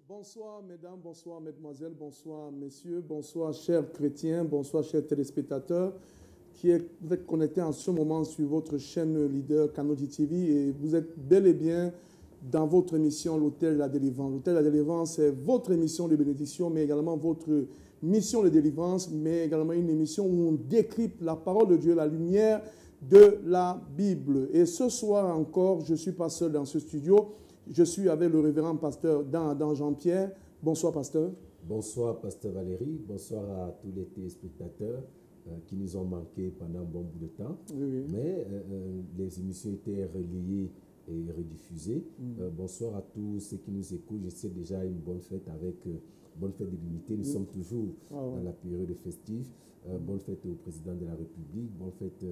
Bonsoir mesdames, bonsoir mesdemoiselles, bonsoir messieurs, bonsoir chers chrétiens, bonsoir chers téléspectateurs vous êtes connectés en ce moment sur votre chaîne leader Kanodji TV et vous êtes bel et bien dans votre émission L'Autel de la Délivrance. L'Autel de la Délivrance, c'est votre émission de bénédiction, mais également votre mission de délivrance, mais également une émission où on décrypte la parole de Dieu, la lumière de la Bible. Et ce soir encore, je ne suis pas seul dans ce studio. Je suis avec le révérend pasteur Dan Jean-Pierre. Bonsoir, pasteur. Bonsoir, pasteur Valérie. Bonsoir à tous les téléspectateurs qui nous ont manqué pendant un bon bout de temps. Oui. Mais les émissions étaient relayées et rediffusées. Bonsoir à tous ceux qui nous écoutent. Je sais déjà une bonne fête bonne fête de l'unité. Nous sommes toujours dans la période festive. Bonne fête au président de la République. Bonne fête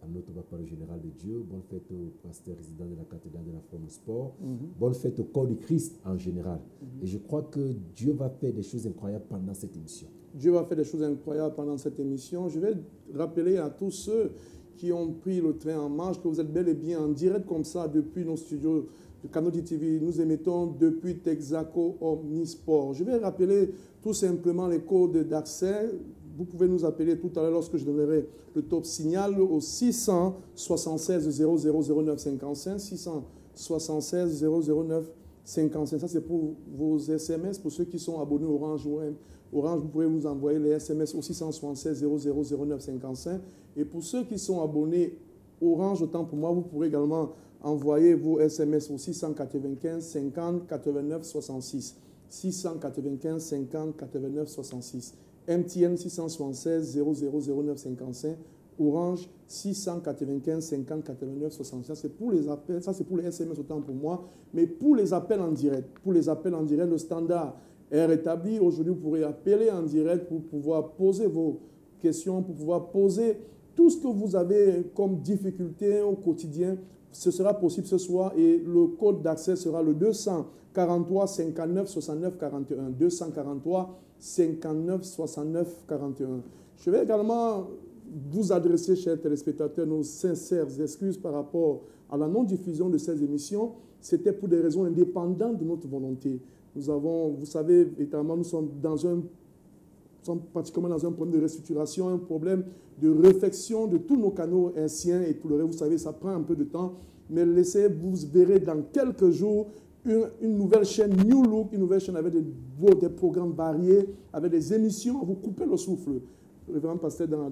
à notre papa le général de Dieu. Bonne fête au pasteur résident de la cathédrale de la Forme Sport. Bonne fête au corps du Christ en général. Et je crois que Dieu va faire des choses incroyables pendant cette émission. Dieu va faire des choses incroyables pendant cette émission. Je vais rappeler à tous ceux qui ont pris le train en marche que vous êtes bel et bien en direct comme ça depuis nos studios de Kanodji TV. Nous émettons depuis Texaco Omnisport. Je vais rappeler tout simplement les codes d'accès. Vous pouvez nous appeler tout à l'heure lorsque je donnerai le top signal au 676 0009 55, 676 009 55. Ça, c'est pour vos SMS. Pour ceux qui sont abonnés Orange, vous pouvez nous envoyer les SMS au 676 0009 55. Et pour ceux qui sont abonnés Orange, autant pour moi, vous pourrez également envoyer vos SMS au 695 50 89 66. 695 50 89 66. MTN 676 0009 55, Orange 695 50 89 65. C'est pour les appels, ça c'est pour les SMS autant pour moi, mais pour les appels en direct, le standard est rétabli. Aujourd'hui, vous pourrez appeler en direct pour pouvoir poser vos questions, pour pouvoir poser tout ce que vous avez comme difficulté au quotidien. Ce sera possible ce soir et le code d'accès sera le 243 59 69 41. 243 59 69 41. Je vais également vous adresser, chers téléspectateurs, nos sincères excuses par rapport à la non-diffusion de ces émissions. C'était pour des raisons indépendantes de notre volonté. Nous avons, vous savez, évidemment, nous sommes pratiquement dans un problème de restructuration, un problème de réfection de tous nos canaux anciens et tout le reste. Vous savez, ça prend un peu de temps, mais vous verrez dans quelques jours une nouvelle chaîne New Look, une nouvelle chaîne avec des programmes variés, avec des émissions à vous couper le souffle. Révérend pasteur Dan.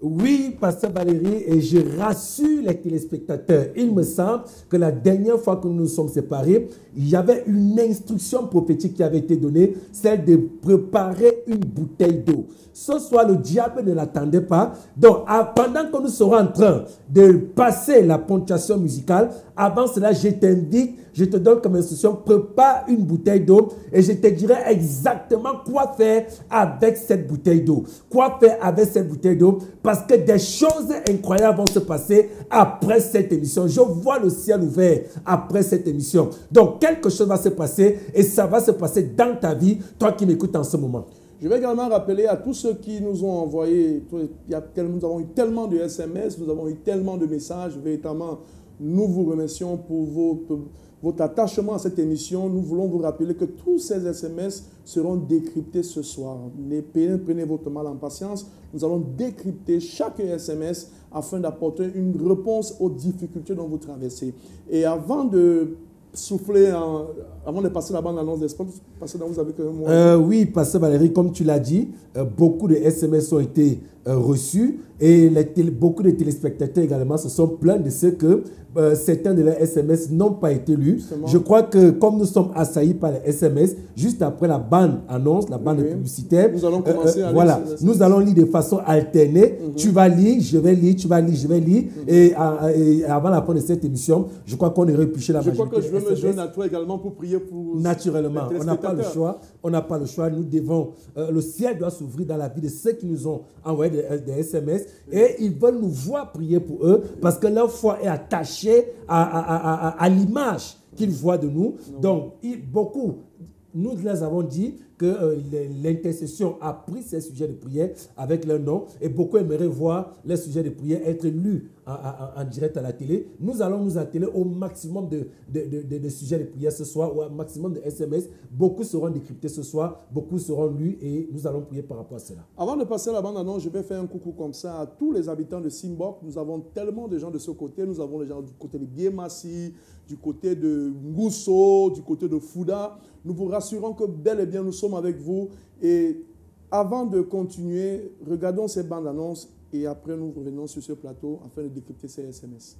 Oui, pasteur Valérie, et je rassure les téléspectateurs. Il me semble que la dernière fois que nous nous sommes séparés, il y avait une instruction prophétique qui avait été donnée, celle de préparer une bouteille d'eau. Ce soir, le diable ne l'attendait pas. Donc, pendant que nous serons en train de passer la ponctuation musicale, avant cela, je t'invite, je te donne comme instruction, prépare une bouteille d'eau et je te dirai exactement quoi faire avec cette bouteille d'eau. Quoi faire avec cette bouteille d'eau? Parce que des choses incroyables vont se passer après cette émission. Je vois le ciel ouvert après cette émission. Donc, quelque chose va se passer et ça va se passer dans ta vie, toi qui m'écoutes en ce moment. Je vais également rappeler à tous ceux qui nous ont envoyé, nous avons eu tellement de SMS, nous avons eu tellement de messages, véritablement, nous vous remercions pour votre attachement à cette émission. Nous voulons vous rappeler que tous ces SMS seront décryptés ce soir. Prenez votre mal en patience. Nous allons décrypter chaque SMS afin d'apporter une réponse aux difficultés dont vous traversez. Et avant de souffler, avant de passer la bande-annonce d'espoir, vous avez quand même... Oui, pasteur Valérie, comme tu l'as dit, beaucoup de SMS ont été reçus et beaucoup de téléspectateurs également se sont plaints de ce que certains de leurs SMS n'ont pas été lus. Justement. Je crois que comme nous sommes assaillis par les SMS, juste après la bande-annonce, la bande publicitaire, nous allons commencer à voilà, nous allons lire de façon alternée. Tu vas lire, je vais lire, tu vas lire, je vais lire. Et avant la fin de cette émission, je crois qu'on aurait épluché la majorité. Je crois que je veux me joindre à toi également pour prier pour... Naturellement, on n'a pas le choix. On n'a pas le choix. Nous devons... le ciel doit s'ouvrir dans la vie de ceux qui nous ont envoyé des SMS et ils veulent nous voir prier pour eux parce que leur foi est attachée à l'image qu'ils voient de nous. Donc, beaucoup, nous les avons dit que l'intercession a pris ces sujets de prière avec leur nom et beaucoup aimeraient voir les sujets de prière être lus en direct à la télé. Nous allons nous atteler au maximum de sujets de prière ce soir, ou au maximum de SMS. Beaucoup seront décryptés ce soir, beaucoup seront lus et nous allons prier par rapport à cela. Avant de passer à la bande-annonce, je vais faire un coucou comme ça à tous les habitants de Simbok. Nous avons tellement de gens de ce côté. Nous avons les gens du côté de Biémassi, du côté de Ngousso, du côté de Fouda. Nous vous rassurons que bel et bien nous sommes avec vous. Et avant de continuer, regardons ces bandes-annonces et après nous revenons sur ce plateau afin de décrypter ces SMS.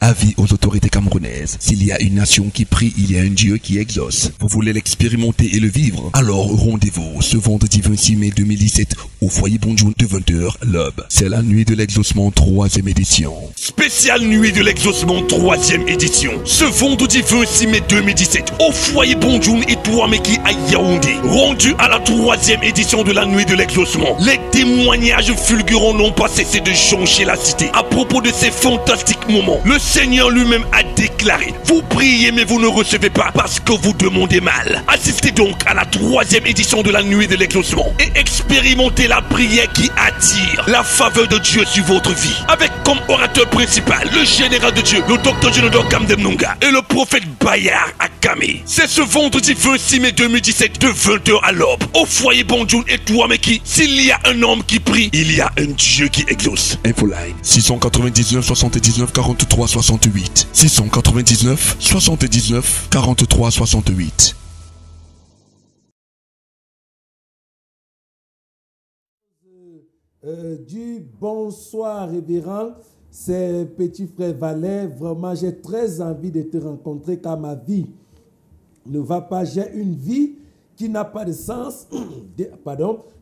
Avis aux autorités camerounaises. S'il y a une nation qui prie, il y a un Dieu qui exauce. Vous voulez l'expérimenter et le vivre? Alors rendez-vous ce vendredi 26 mai 2017 au foyer Bonjour de 20h, l'aube. C'est la nuit de l'exaucement 3e édition. Spéciale nuit de l'exaucement 3e édition. Ce vendredi 26 mai 2017 au foyer Bonjour et Touameki à Yaoundé. Rendu à la 3e édition de la nuit de l'exaucement. Les témoignages fulgurants n'ont pas cessé de joncher la cité à propos de ces fantastiques moments. Le Seigneur lui-même a déclaré: vous priez mais vous ne recevez pas parce que vous demandez mal. Assistez donc à la 3e édition de la nuit de l'exaucement et expérimentez la prière qui attire la faveur de Dieu sur votre vie. Avec comme orateur principal le général de Dieu, le docteur Jonathan Kamdemnunga et le prophète Bayar Akame. C'est ce vendredi 26 mai 2017 de 20h à l'aube au foyer Bonjour et Touameki. S'il y a un homme qui prie, il y a un Dieu qui exauce. Infoline 699 79 43 68 699 79 43 68. Du bonsoir révérend, c'est petit frère Valère. Vraiment, j'ai très envie de te rencontrer car ma vie ne va pas. J'ai une vie qui n'a pas de sens,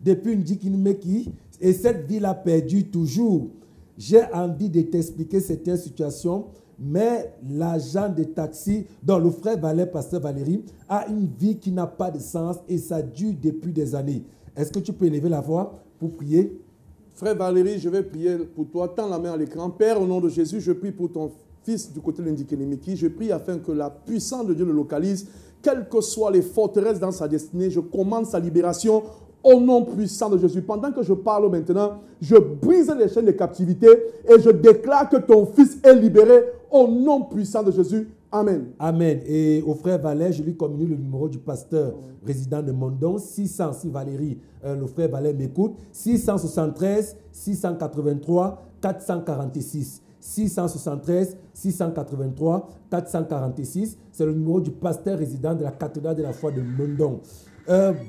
depuis une vie qui ne me quitte, et cette vie l'a perdue toujours. J'ai envie de t'expliquer certaines situations, mais l'agent de taxi, dont le frère Valère, pasteur Valérie, a une vie qui n'a pas de sens et ça dure depuis des années. Est-ce que tu peux élever la voix pour prier? Frère Valérie, je vais prier pour toi. Tends la main à l'écran. Père, au nom de Jésus, je prie pour ton fils du côté de l'Indikenemeki. Je prie afin que la puissance de Dieu le localise. Quelles que soient les forteresses dans sa destinée, je commande sa libération au nom puissant de Jésus. Pendant que je parle maintenant, je brise les chaînes de captivité et je déclare que ton fils est libéré au nom puissant de Jésus. Amen. Amen. Et au frère Valère, je lui communique le numéro du pasteur résident de Mondon, 600, si Valérie, le frère Valère m'écoute, 673 683 446. 673 683 446. C'est le numéro du pasteur résident de la cathédrale de la foi de Mondon.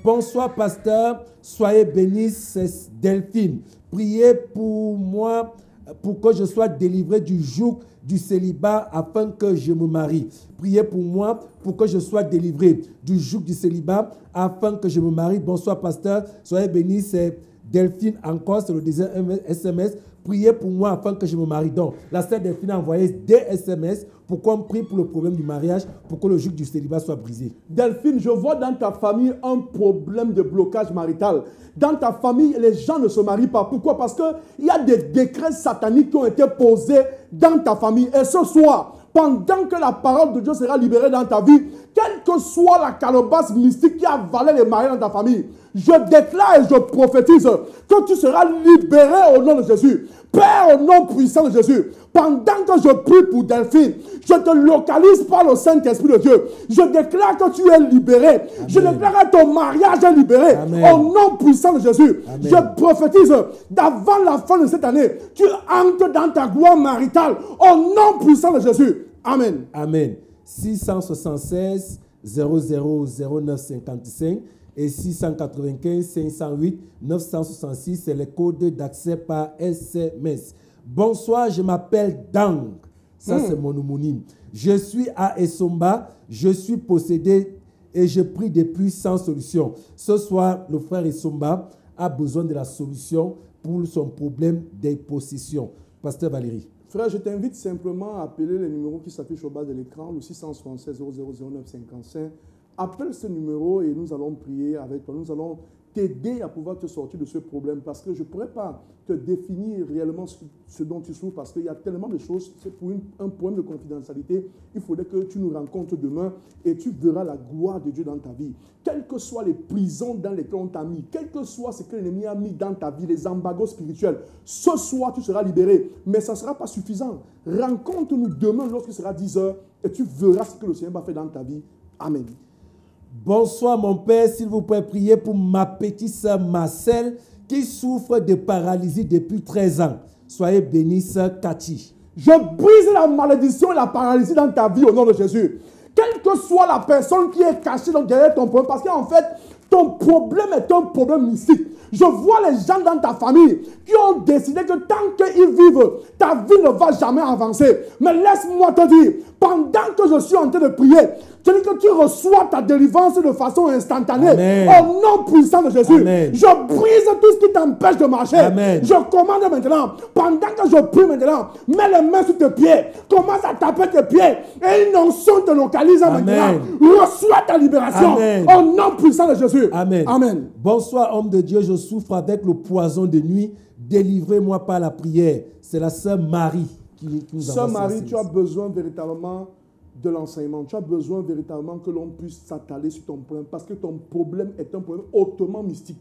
Bonsoir pasteur, soyez bénis, c'est Delphine. Priez pour moi, pour que je sois délivré du joug du célibat afin que je me marie. Priez pour moi pour que je sois délivré du joug du célibat afin que je me marie. Bonsoir pasteur, soyez bénis, c'est Delphine encore, c'est le deuxième SMS. Priez pour moi afin que je me marie. Donc, la sœur Delphine a envoyé des SMS pour qu'on prie pour le problème du mariage, pour que le joug du célibat soit brisé. Delphine, je vois dans ta famille un problème de blocage marital. Dans ta famille, les gens ne se marient pas. Pourquoi? Parce qu'il y a des décrets sataniques qui ont été posés dans ta famille. Et ce soir, pendant que la parole de Dieu sera libérée dans ta vie, quelle que soit la calebasse mystique qui a avalé les mariages dans ta famille, je déclare et je prophétise que tu seras libéré au nom de Jésus. Père, au nom puissant de Jésus, pendant que je prie pour Delphine, je te localise par le Saint-Esprit de Dieu. Je déclare que tu es libéré. Amen. Je déclare que ton mariage est libéré. Amen. Au nom puissant de Jésus. Amen. Je prophétise d'avant la fin de cette année, tu entres dans ta gloire maritale. Au nom puissant de Jésus. Amen. Amen. 676 0009 55 et 695 508 966, c'est les codes d'accès par SMS. Bonsoir, je m'appelle Dang. Ça, c'est mon homonyme. Je suis à Essomba, je suis possédé et je prie depuis sans solution. Ce soir, le frère Essomba a besoin de la solution pour son problème des possessions. Pasteur Valérie. Frère, je t'invite simplement à appeler les numéros qui s'affichent au bas de l'écran, le 676 0009 55. Appelle ce numéro et nous allons prier avec toi. Nous allons t'aider à pouvoir te sortir de ce problème parce que je ne pourrais pas te définir réellement ce dont tu souffres parce qu'il y a tellement de choses. C'est pour un problème de confidentialité. Il faudrait que tu nous rencontres demain et tu verras la gloire de Dieu dans ta vie. Quelles que soient les prisons dans lesquelles on t'a mis, quel que soit ce que l'ennemi a mis dans ta vie, les embargos spirituels, ce soir tu seras libéré. Mais ça ne sera pas suffisant. Rencontre-nous demain lorsqu'il sera 10 heures et tu verras ce que le Seigneur va faire dans ta vie. Amen. Bonsoir mon père, s'il vous plaît, priez pour ma petite sœur Marcel qui souffre de paralysie depuis 13 ans. Soyez bénie, sœur Cathy. Je brise la malédiction et la paralysie dans ta vie au nom de Jésus. Quelle que soit la personne qui est cachée derrière ton problème, parce qu'en fait, ton problème est un problème mystique. Je vois les gens dans ta famille qui ont décidé que tant qu'ils vivent, ta vie ne va jamais avancer. Mais laisse-moi te dire, pendant que je suis en train de prier, je dis que tu reçois ta délivrance de façon instantanée. Amen. Au nom puissant de Jésus. Amen. Je brise tout ce qui t'empêche de marcher. Amen. Je commande maintenant, pendant que je prie maintenant, mets les mains sur tes pieds, commence à taper tes pieds et une onction te localise maintenant. Reçois ta libération. Amen. Au nom puissant de Jésus. Amen. Amen. Bonsoir homme de Dieu, je souffre avec le poison de nuit. Délivrez-moi par la prière. C'est la sœur Marie qui nous envoie. Sœur Marie, tu as besoin véritablement de l'enseignement. Tu as besoin véritablement que l'on puisse s'atteler sur ton problème parce que ton problème est un problème hautement mystique.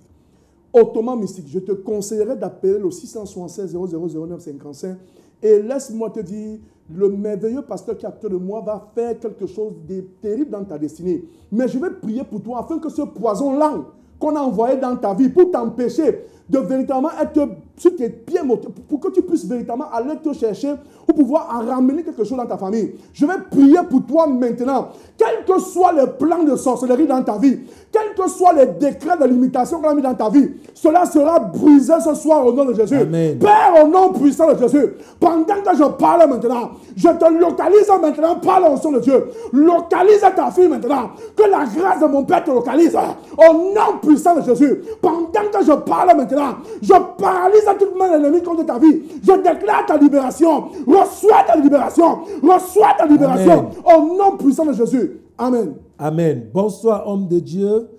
Hautement mystique. Je te conseillerais d'appeler le 676 0009 55 et laisse-moi te dire, le merveilleux pasteur qui est à côté de moi va faire quelque chose de terrible dans ta destinée. Mais je vais prier pour toi afin que ce poison-là qu'on a envoyé dans ta vie pour t'empêcher de véritablement être sur tes pieds, pour que tu puisses véritablement aller te chercher pour pouvoir ramener quelque chose dans ta famille. Je vais prier pour toi maintenant. Quels que soient les plans de sorcellerie dans ta vie, quels que soient les décrets de limitation qu'on a mis dans ta vie, cela sera brisé ce soir au nom de Jésus. Amen. Père, au nom puissant de Jésus, pendant que je parle maintenant, je te localise maintenant par l'onction de Dieu. Localise ta fille maintenant. Que la grâce de mon Père te localise. Au nom puissant de Jésus, pendant que je parle maintenant, je paralyse à toute main l'ennemi contre ta vie. Je déclare ta libération. Reçois ta libération. Reçois ta libération. Amen. Au nom puissant de Jésus. Amen. Amen. Bonsoir, homme de Dieu.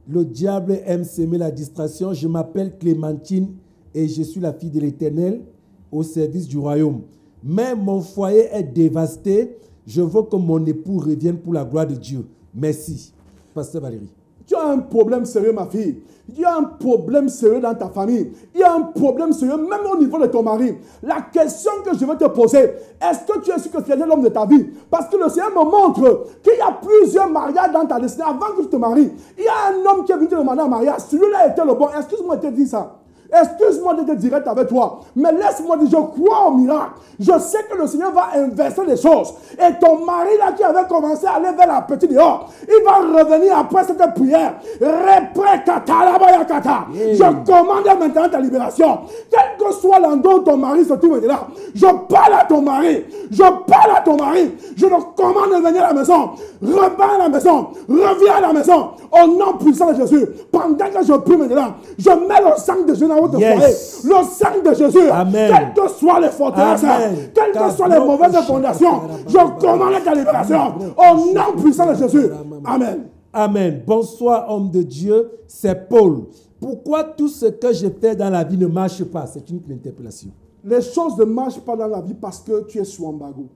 Le diable aime s'aimer la distraction. Je m'appelle Clémentine et je suis la fille de l'Éternel au service du royaume. Mais mon foyer est dévasté. Je veux que mon époux revienne pour la gloire de Dieu. Merci. Pasteur Valérie. Tu as un problème sérieux, ma fille. Il y a un problème sérieux dans ta famille. Il y a un problème sérieux même au niveau de ton mari. La question que je vais te poser, est-ce que tu es sûr que c'est l'homme de ta vie? Parce que le Seigneur me montre qu'il y a plusieurs mariages dans ta destinée. Avant que tu te maries, il y a un homme qui est venu te demander un mariage. Celui-là était le bon. Excuse-moi de te dire ça. Excuse-moi d'être direct avec toi, mais laisse-moi dire, je crois au miracle. Je sais que le Seigneur va inverser les choses. Et ton mari là qui avait commencé à aller vers la petite dehors, il va revenir après cette prière. Je commande maintenant ta libération. Quel que soit l'endroit où ton mari se trouve là, je parle à ton mari. Je parle à ton mari. Je le commande de venir à la maison. Repars à la maison. Reviens à la maison. Au nom puissant de Jésus. Pendant que je prie maintenant, je mets le sang de Jésus dans votre foyer. Le sang de Jésus. Amen. Quelles que soient les forteresses, quelles que soient les mauvaises fondations, je commande ta libération. Au nom puissant de Jésus. Amen. Amen. Bonsoir, homme de Dieu. C'est Paul. Pourquoi tout ce que je fais dans la vie ne marche pas? C'est une interpellation. Les choses ne marchent pas dans la vie parce que tu es sous embargo.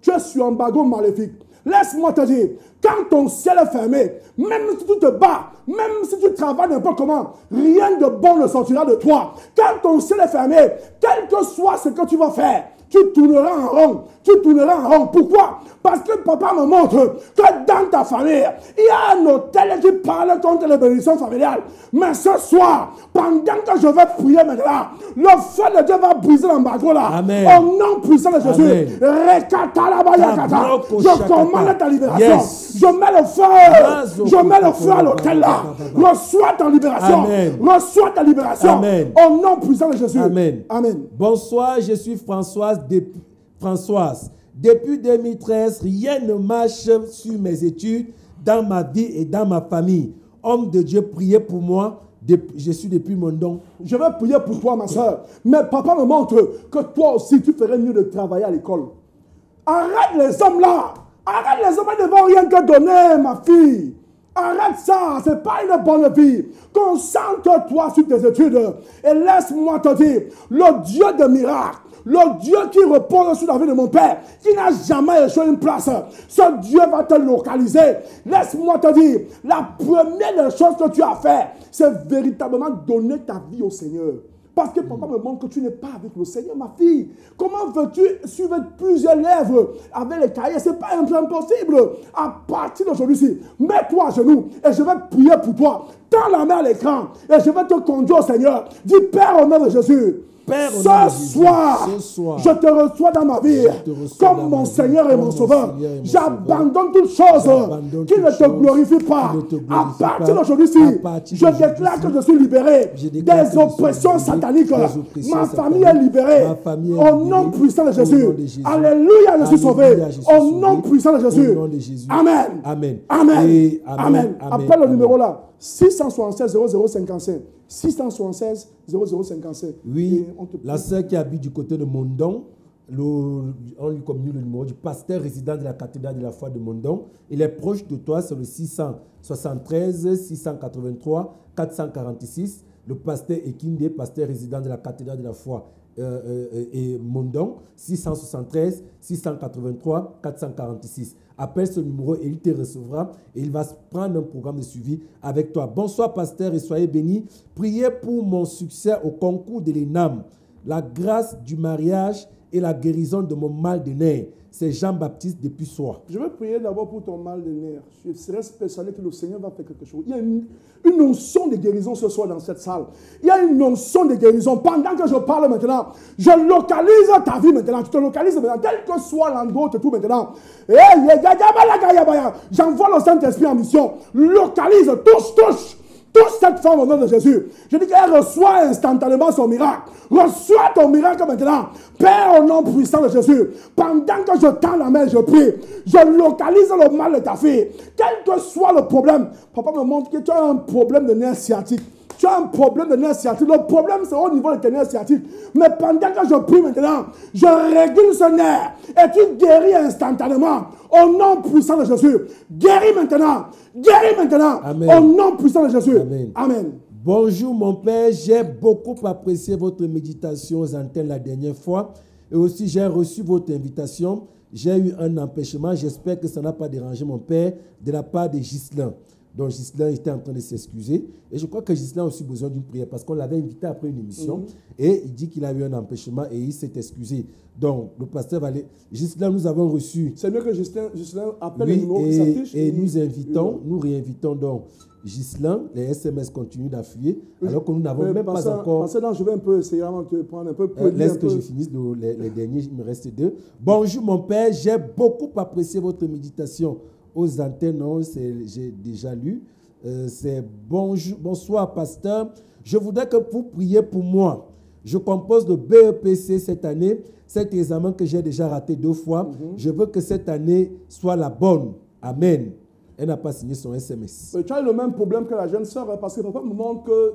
Tu es sous embargo maléfique. Laisse-moi te dire, quand ton ciel est fermé, même si tu te bats, même si tu travailles n'importe comment, rien de bon ne sortira de toi. Quand ton ciel est fermé, quel que soit ce que tu vas faire, tu tourneras en rond. Tu tourneras en rond. Pourquoi? Parce que papa me montre que dans ta famille, il y a un hôtel qui parle contre les bénédictions familiales. Mais ce soir, pendant que je vais prier maintenant, le feu de Dieu va briser l'embargo là. Amen. Au nom puissant de Jésus. Je commande ta libération. Yes. Je mets le feu. Je mets le feu à l'hôtel là. Reçois ta libération. Amen. Reçois ta libération. Amen. Au nom puissant de Jésus. Amen. Amen. Bonsoir, je suis Françoise. Depuis 2013, rien ne marche sur mes études, dans ma vie et dans ma famille. Homme de Dieu, priez pour moi. Je suis depuis mon don. Je vais prier pour toi, ma soeur. Mais papa me montre que toi aussi, tu ferais mieux de travailler à l'école. Arrête les hommes là. Arrête les hommes, ils ne vont rien te donner, ma fille. Arrête ça, ce n'est pas une bonne vie. Concentre-toi sur tes études. Et laisse-moi te dire, le Dieu de miracles, le Dieu qui repose sur la vie de mon père, qui n'a jamais échoué une place, ce Dieu va te localiser. Laisse-moi te dire, la première chose que tu as fait, c'est véritablement donner ta vie au Seigneur. Parce que papa me montre que tu n'es pas avec le Seigneur, ma fille. Comment veux-tu suivre plusieurs lèvres avec les cahiers? Ce n'est pas impossible. À partir d'aujourd'hui, mets-toi à genoux et je vais prier pour toi. Tends la main à l'écran et je vais te conduire au Seigneur. Dis Père au nom de Jésus. Père, ce soir, je te reçois dans ma vie comme mon Seigneur et mon Sauveur. J'abandonne toutes choses qui ne te glorifient pas. À partir d'aujourd'hui, je déclare que je suis libéré des oppressions sataniques. Ma famille est libérée. Au nom puissant de Jésus. Alléluia, je suis sauvé. Au nom puissant de Jésus. Amen. Amen. Amen. Amen. Appelle le numéro là. 676 0055. 676 0055. Oui, la sœur qui habite du côté de Mondon, on lui communique le numéro du pasteur résident de la cathédrale de la foi de Mondon. Il est proche de toi, c'est le 673 683 446. Le pasteur Ekinde, pasteur résident de la cathédrale de la foi et Mondon, 673 683 446. Appelle ce numéro et il te recevra et il va prendre un programme de suivi avec toi. Bonsoir pasteur et soyez bénis. Priez pour mon succès au concours de l'ENAM, la grâce du mariage et la guérison de mon mal de nerfs. C'est Jean-Baptiste depuis Soie. Je vais prier d'abord pour ton mal de nerfs. Je serai persuadé que le Seigneur va faire quelque chose. Il y a une onction de guérison ce soir dans cette salle. Il y a une onction de guérison. Pendant que je parle maintenant, je localise ta vie maintenant. Tu te localises maintenant, quel que soit l'endroit et tout maintenant. J'envoie le Saint-Esprit en mission. Localise, touche cette femme au nom de Jésus. Je dis qu'elle reçoit instantanément son miracle. Reçois ton miracle maintenant. Père, au nom puissant de Jésus, pendant que je tends la main, je prie, je localise le mal de ta fille. Quel que soit le problème, papa me montre que tu as un problème de nerf sciatique. Tu as un problème de nerf sciatique. Le problème, c'est au niveau de tes nerfs sciatiques. Mais pendant que je prie maintenant, je régule ce nerf et tu guéris instantanément. Au nom puissant de Jésus. Guéris maintenant. Guéris maintenant. Amen. Au nom puissant de Jésus. Amen. Amen. Bonjour mon Père, j'ai beaucoup apprécié votre méditation aux antennes la dernière fois. Et aussi, j'ai reçu votre invitation. J'ai eu un empêchement. J'espère que ça n'a pas dérangé mon Père de la part de Ghislain. Donc Ghislain était en train de s'excuser. Et je crois que Ghislain a aussi besoin d'une prière parce qu'on l'avait invité après une émission. Et il dit qu'il a eu un empêchement et il s'est excusé. Donc le pasteur va aller. Ghislain, nous avons reçu. C'est mieux que Ghislain appelle le numéro qui s'affiche. Et nous invitons, nous réinvitons donc Ghislain. Les SMS continuent d'affuyer. Alors que nous n'avons même pas encore. Parce que je vais un peu essayer avant de te prendre un peu. Laisse que je finisse les derniers, il me reste 2. Bonjour mon Père, j'ai beaucoup apprécié votre méditation aux antennes, j'ai déjà lu. C'est bonsoir, pasteur. Je voudrais que vous priez pour moi. Je compose le BEPC cette année, cet examen que j'ai déjà raté 2 fois. Je veux que cette année soit la bonne. Amen. Elle n'a pas signé son SMS. Mais tu as le même problème que la jeune sœur, parce que papa me montre que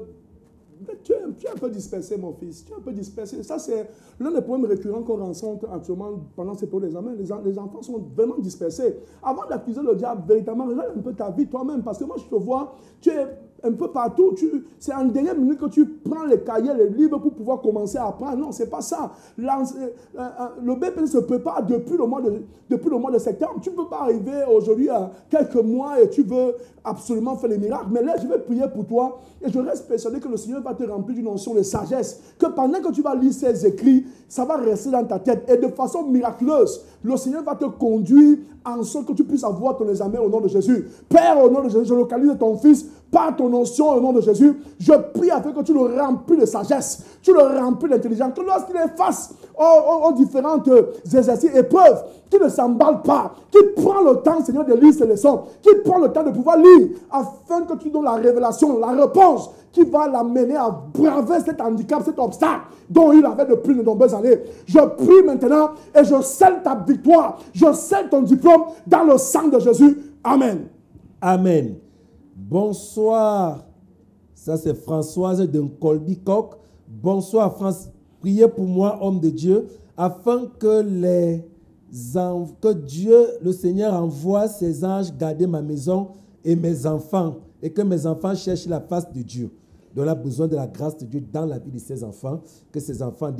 tu es un peu dispersé, mon fils. Tu es un peu dispersé. Ça, c'est l'un des problèmes récurrents qu'on rencontre actuellement pendant ces périodes d'examen. Les enfants sont vraiment dispersés. Avant d'accuser le diable, véritablement, regarde un peu ta vie toi-même. Parce que moi, je te vois, tu es un peu partout. C'est en dernière minute que tu prends les cahiers, les livres pour pouvoir commencer à apprendre. Non, ce n'est pas ça. Le BPC se prépare depuis le mois de septembre. Tu ne peux pas arriver aujourd'hui à quelques mois et tu veux absolument faire les miracles. Mais là, je vais prier pour toi et je reste persuadé que le Seigneur va te remplir d'une onction de sagesse. Que pendant que tu vas lire ces écrits, ça va rester dans ta tête. Et de façon miraculeuse, le Seigneur va te conduire en sorte que tu puisses avoir ton examen au nom de Jésus. Père, au nom de Jésus, je localise ton fils par ton onction au nom de Jésus. Je prie afin que tu le remplis de sagesse, tu le remplis d'intelligence, que lorsqu'il est face aux différentes exercices, épreuves, qu'il ne s'emballe pas, qu'il prend le temps, Seigneur, de lire ses leçons, qu'il prend le temps de pouvoir lire, afin que tu donnes la révélation, la réponse qui va l'amener à braver cet handicap, cet obstacle dont il avait depuis de nombreuses années. Je prie maintenant et je scelle ta victoire, je scelle ton diplôme dans le sang de Jésus. Amen. Amen. Bonsoir. Ça, c'est Françoise de Colby-Coq. Bonsoir, France. Priez pour moi, homme de Dieu, afin que Dieu, le Seigneur, envoie ses anges garder ma maison et que mes enfants cherchent la face de Dieu. Donc, on a besoin de la grâce de Dieu dans la vie de ces enfants, que ces enfants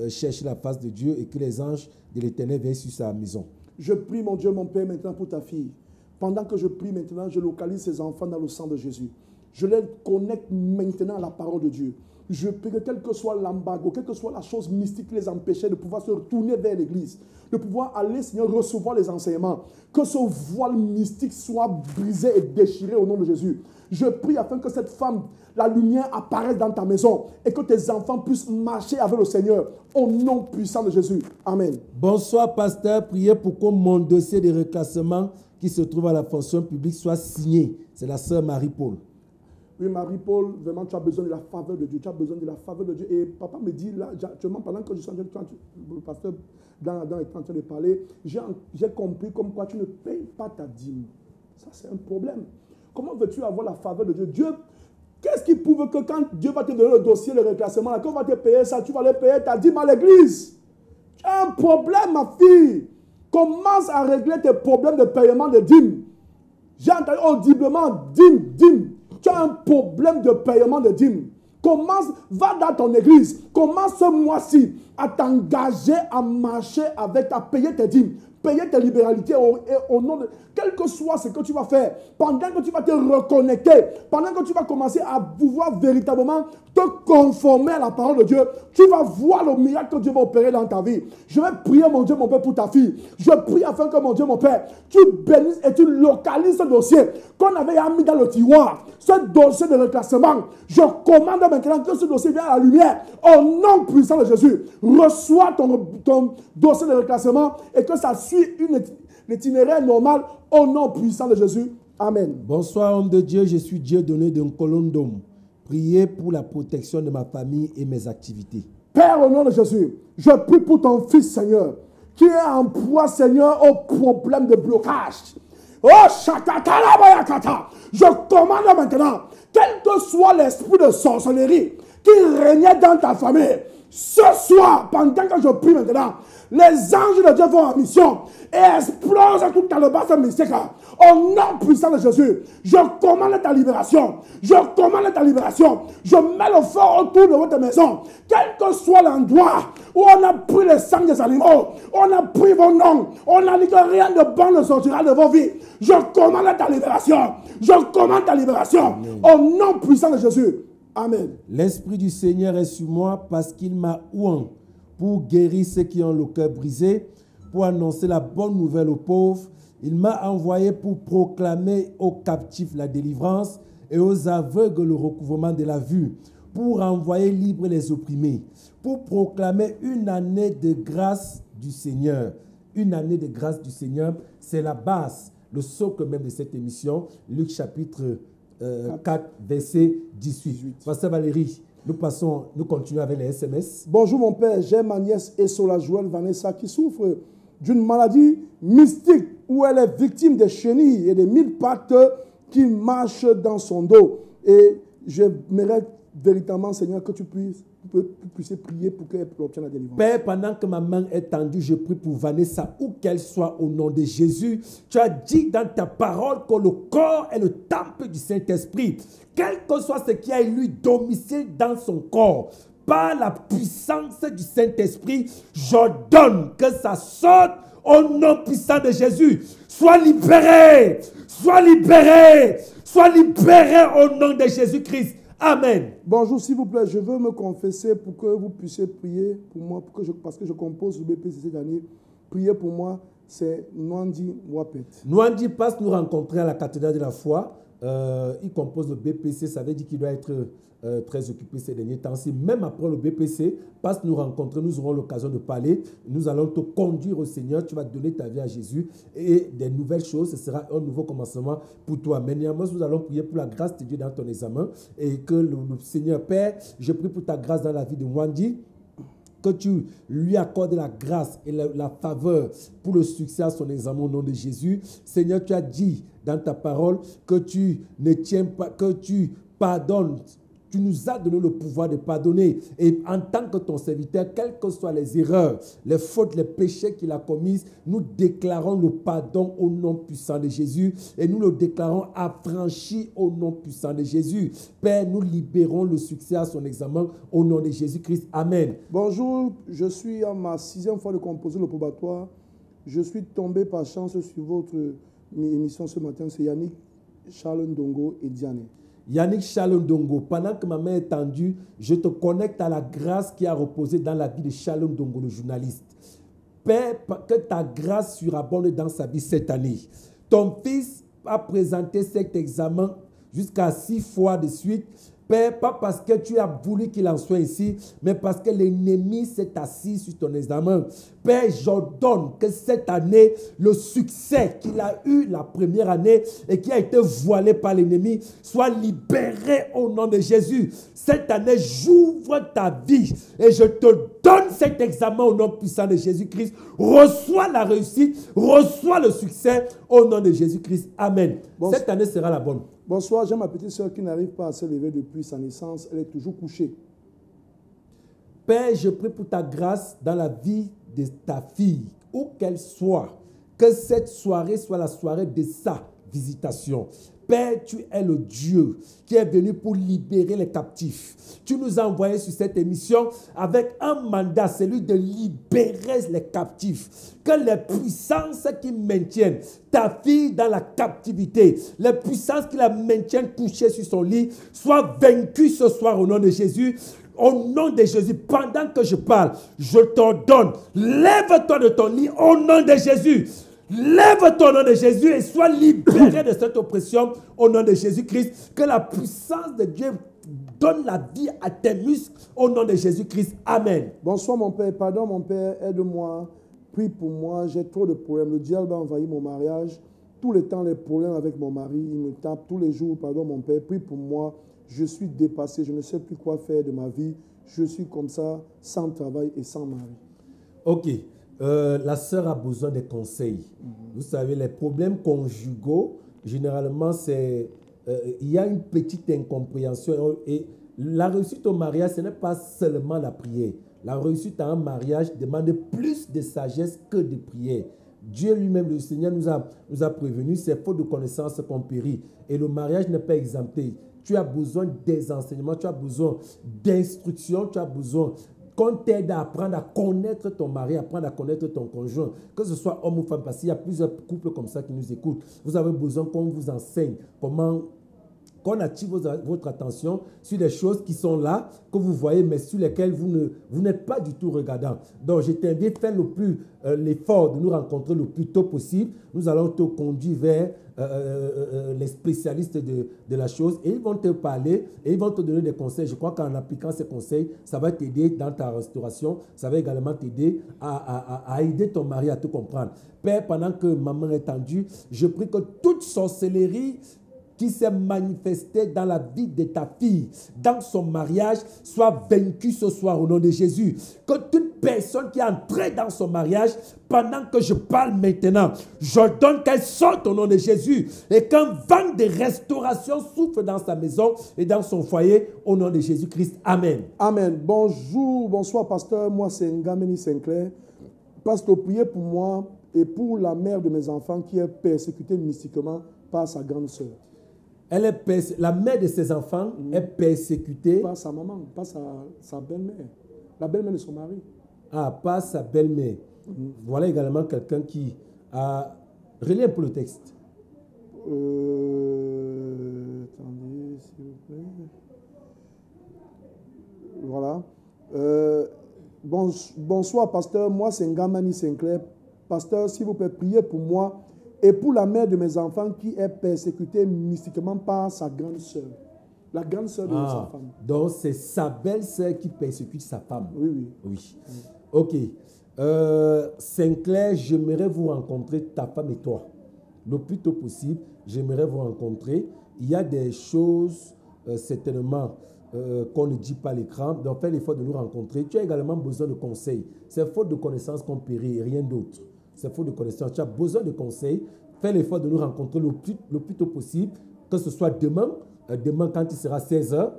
cherchent la face de Dieu et que les anges de l'Éternel viennent sur sa maison. Je prie, mon Dieu, mon Père, maintenant pour ta fille. Pendant que je prie maintenant, je localise ces enfants dans le sang de Jésus. Je les connecte maintenant à la parole de Dieu. Je prie que quel que soit l'embargo, quelle que soit la chose mystique qui les empêchait de pouvoir se retourner vers l'église, de pouvoir aller, Seigneur, recevoir les enseignements, que ce voile mystique soit brisé et déchiré au nom de Jésus. Je prie afin que cette femme, la lumière apparaisse dans ta maison et que tes enfants puissent marcher avec le Seigneur au nom puissant de Jésus. Amen. Bonsoir, pasteur. Priez pour que mon dossier de reclassement qui se trouve à la fonction publique soit signé. C'est la sœur Marie-Paul. Oui, Marie-Paul, vraiment, tu as besoin de la faveur de Dieu. Tu as besoin de la faveur de Dieu. Et papa me dit, là, actuellement, pendant que je suis en train de, le pasteur est en train de parler, j'ai compris comme quoi tu ne payes pas ta dîme. Ça, c'est un problème. Comment veux-tu avoir la faveur de Dieu? Dieu, qu'est-ce qui prouve que quand Dieu va te donner le dossier, le reclassement, là, quand on va te payer ça, tu vas aller payer ta dîme à l'église? Tu as un problème, ma fille. Commence à régler tes problèmes de paiement de dîme. J'ai entendu audiblement, dîme. Tu as un problème de paiement de dîme. Va dans ton église. Commence ce mois-ci à t'engager à marcher avec, à payer tes dîmes, payer tes libéralités au nom de... Quel que soit ce que tu vas faire, pendant que tu vas te reconnecter, pendant que tu vas commencer à pouvoir véritablement te conformer à la parole de Dieu, tu vas voir le miracle que Dieu va opérer dans ta vie. Je vais prier, mon Dieu, mon Père, pour ta fille. Je prie afin que, mon Dieu, mon Père, tu bénisses et tu localises ce dossier qu'on avait mis dans le tiroir. Ce dossier de reclassement, je commande maintenant que ce dossier vienne à la lumière. Au nom puissant de Jésus, reçois ton dossier de reclassement et que ça suit l'itinéraire normal au nom puissant de Jésus. Amen. Bonsoir, homme de Dieu. Je suis Dieu donné d'un colondome. Priez pour la protection de ma famille et mes activités. Père, au nom de Jésus, je prie pour ton fils, Seigneur, qui est en proie, Seigneur, au problème de blocage. Oh, Shakatalabayakata. Je commande maintenant, quel que soit l'esprit de sorcellerie qui régnait dans ta famille, ce soir, pendant que je prie maintenant, les anges de Dieu vont en mission et explosent tout dans le bassin mystique. Au nom puissant de Jésus, je commande ta libération. Je commande ta libération. Je mets le feu autour de votre maison. Quel que soit l'endroit où on a pris le sang des animaux, on a pris vos noms, on a dit que rien de bon ne sortira de vos vies. Je commande ta libération. Je commande ta libération. Au nom puissant de Jésus. Amen. L'Esprit du Seigneur est sur moi parce qu'il m'a oint pour guérir ceux qui ont le cœur brisé, pour annoncer la bonne nouvelle aux pauvres. Il m'a envoyé pour proclamer aux captifs la délivrance et aux aveugles le recouvrement de la vue, pour envoyer libres les opprimés, pour proclamer une année de grâce du Seigneur. Une année de grâce du Seigneur, c'est la base, le socle même de cette émission. Luc chapitre 4, verset 18. Pasteur Valérie, nous continuons avec les SMS. Bonjour mon père, j'ai ma nièce Essola Joël Vanessa qui souffre d'une maladie mystique où elle est victime des chenilles et des 1000 pattes qui marchent dans son dos. Et je mérite véritablement, Seigneur, que tu puisses prier pour qu'elle obtienne la délivrance. Père, pendant que ma main est tendue, je prie pour Vanessa, où qu'elle soit, au nom de Jésus. Tu as dit dans ta parole que le corps est le temple du Saint-Esprit. Quel que soit ce qui a élu domicile dans son corps, par la puissance du Saint-Esprit, j'ordonne que ça sorte au nom puissant de Jésus. Sois libéré, sois libéré, sois libéré au nom de Jésus-Christ. Amen. Bonjour, s'il vous plaît, je veux me confesser pour que vous puissiez prier pour moi, parce que je compose le BPC cette année. Priez pour moi, c'est Nwandi Wapet. Nwandi passe nous rencontrer à la cathédrale de la foi. Il compose le BPC, ça veut dire qu'il doit être très occupé ces derniers temps-ci. Même après le BPC, passe nous rencontrer, nous aurons l'occasion de parler. Nous allons te conduire au Seigneur, tu vas donner ta vie à Jésus et des nouvelles choses, ce sera un nouveau commencement pour toi. Mais néanmoins, nous allons prier pour la grâce de Dieu dans ton examen et que le Seigneur Père, je prie pour ta grâce dans la vie de Nwandi, que tu lui accordes la grâce et la faveur pour le succès à son examen au nom de Jésus. Seigneur, tu as dit dans ta parole que tu ne tiens pas, que tu pardonnes Tu nous as donné le pouvoir de pardonner. Et en tant que ton serviteur, quelles que soient les erreurs, les fautes, les péchés qu'il a commis, nous déclarons le pardon au nom puissant de Jésus. Et nous le déclarons affranchi au nom puissant de Jésus. Père, nous libérons le succès à son examen au nom de Jésus-Christ. Amen. Bonjour, je suis à ma 6e fois de composer le probatoire. Je suis tombé par chance sur votre émission ce matin. C'est Yannick Charles-Ndongo et Diane. Yannick Charles-Ndongo, pendant que ma main est tendue, je te connecte à la grâce qui a reposé dans la vie de Charles-Ndongo, le journaliste. Père, que ta grâce surabonde dans sa vie cette année. Ton fils a présenté cet examen jusqu'à 6 fois de suite. Père, pas parce que tu as voulu qu'il en soit ici, mais parce que l'ennemi s'est assis sur ton examen. Père, j'ordonne que cette année, le succès qu'il a eu la première année et qui a été voilé par l'ennemi soit libéré au nom de Jésus. Cette année, j'ouvre ta vie et je te donne cet examen au nom puissant de Jésus-Christ. Reçois la réussite, reçois le succès au nom de Jésus-Christ. Amen. Cette année sera la bonne. Bonsoir, j'ai ma petite soeur qui n'arrive pas à se lever depuis sa naissance. Elle est toujours couchée. Père, je prie pour ta grâce dans la vie de ta fille, où qu'elle soit. Que cette soirée soit la soirée de sa visitation. Père, tu es le Dieu qui est venu pour libérer les captifs. Tu nous as envoyés sur cette émission avec un mandat, celui de libérer les captifs. Que les puissances qui maintiennent ta fille dans la captivité, les puissances qui la maintiennent couchée sur son lit, soient vaincues ce soir au nom de Jésus. Au nom de Jésus, pendant que je parle, je t'ordonne, lève-toi de ton lit au nom de Jésus. Lève-toi au nom de Jésus et sois libéré de cette oppression au nom de Jésus-Christ. Que la puissance de Dieu donne la vie à tes muscles au nom de Jésus-Christ. Amen. Bonsoir mon Père, pardon mon Père, aide-moi, prie pour moi, j'ai trop de problèmes. Le diable a envahi mon mariage. Tout le temps, les problèmes avec mon mari, il me tape tous les jours. Pardon mon Père, prie pour moi. Je suis dépassé, je ne sais plus quoi faire de ma vie. Je suis comme ça, sans travail et sans mari. Ok. La sœur a besoin de conseils. Vous savez, les problèmes conjugaux, généralement, il y a une petite incompréhension. Et la réussite au mariage, ce n'est pas seulement la prière. La réussite à un mariage demande plus de sagesse que de prière. Dieu lui-même, le Seigneur, nous a prévenus, c'est faute de connaissance qu'on périt. Et le mariage n'est pas exempté. Tu as besoin des enseignements, tu as besoin d'instructions, tu as besoin qu'on t'aide à apprendre à connaître ton mari, à apprendre à connaître ton conjoint, que ce soit homme ou femme, parce qu'il y a plusieurs couples comme ça qui nous écoutent. Vous avez besoin qu'on vous enseigne comment, qu'on attire votre attention sur des choses qui sont là, que vous voyez, mais sur lesquelles vous n'êtes pas du tout regardant. Donc, je t'invite à faire l'effort de nous rencontrer le plus tôt possible. Nous allons te conduire vers les spécialistes de la chose et ils vont te parler et ils vont te donner des conseils. Je crois qu'en appliquant ces conseils, ça va t'aider dans ta restauration. Ça va également t'aider à aider ton mari à te comprendre. Père, pendant que maman est tendue, je prie que toute sorcellerie qui s'est manifestée dans la vie de ta fille, dans son mariage, soit vaincue ce soir au nom de Jésus. Que toute personne qui est entrée dans son mariage, pendant que je parle maintenant, j'ordonne qu'elle sorte au nom de Jésus et qu'un vent de restauration souffle dans sa maison et dans son foyer au nom de Jésus-Christ. Amen. Amen. Bonjour, bonsoir pasteur, moi c'est Ngameni Sinclair. Pasteur, priez pour moi et pour la mère de mes enfants qui est persécutée mystiquement par sa grande sœur. La mère de ses enfants est persécutée. Pas sa maman, pas sa belle-mère. La belle-mère de son mari. Ah, pas sa belle-mère. Voilà également quelqu'un qui a... Relis un peu le texte. Attendez, s'il vous plaît. Voilà. Bonsoir, pasteur. Moi, c'est Ngamani Sinclair. Pasteur, s'il vous plaît, priez pour moi et pour la mère de mes enfants qui est persécutée mystiquement par sa grande sœur. La grande sœur de sa femme. Donc, c'est sa belle-sœur qui persécute sa femme. Oui. Ok. Sinclair, j'aimerais vous rencontrer, ta femme et toi. Le plus tôt possible, j'aimerais vous rencontrer. Il y a des choses, certainement, qu'on ne dit pas à l'écran. Donc, fais l'effort de nous rencontrer. Tu as également besoin de conseils. C'est faute de connaissances qu'on périt et rien d'autre. C'est faute de connaissances. Tu as besoin de conseils. Fais l'effort de nous rencontrer le plus tôt possible, que ce soit demain quand il sera 16h.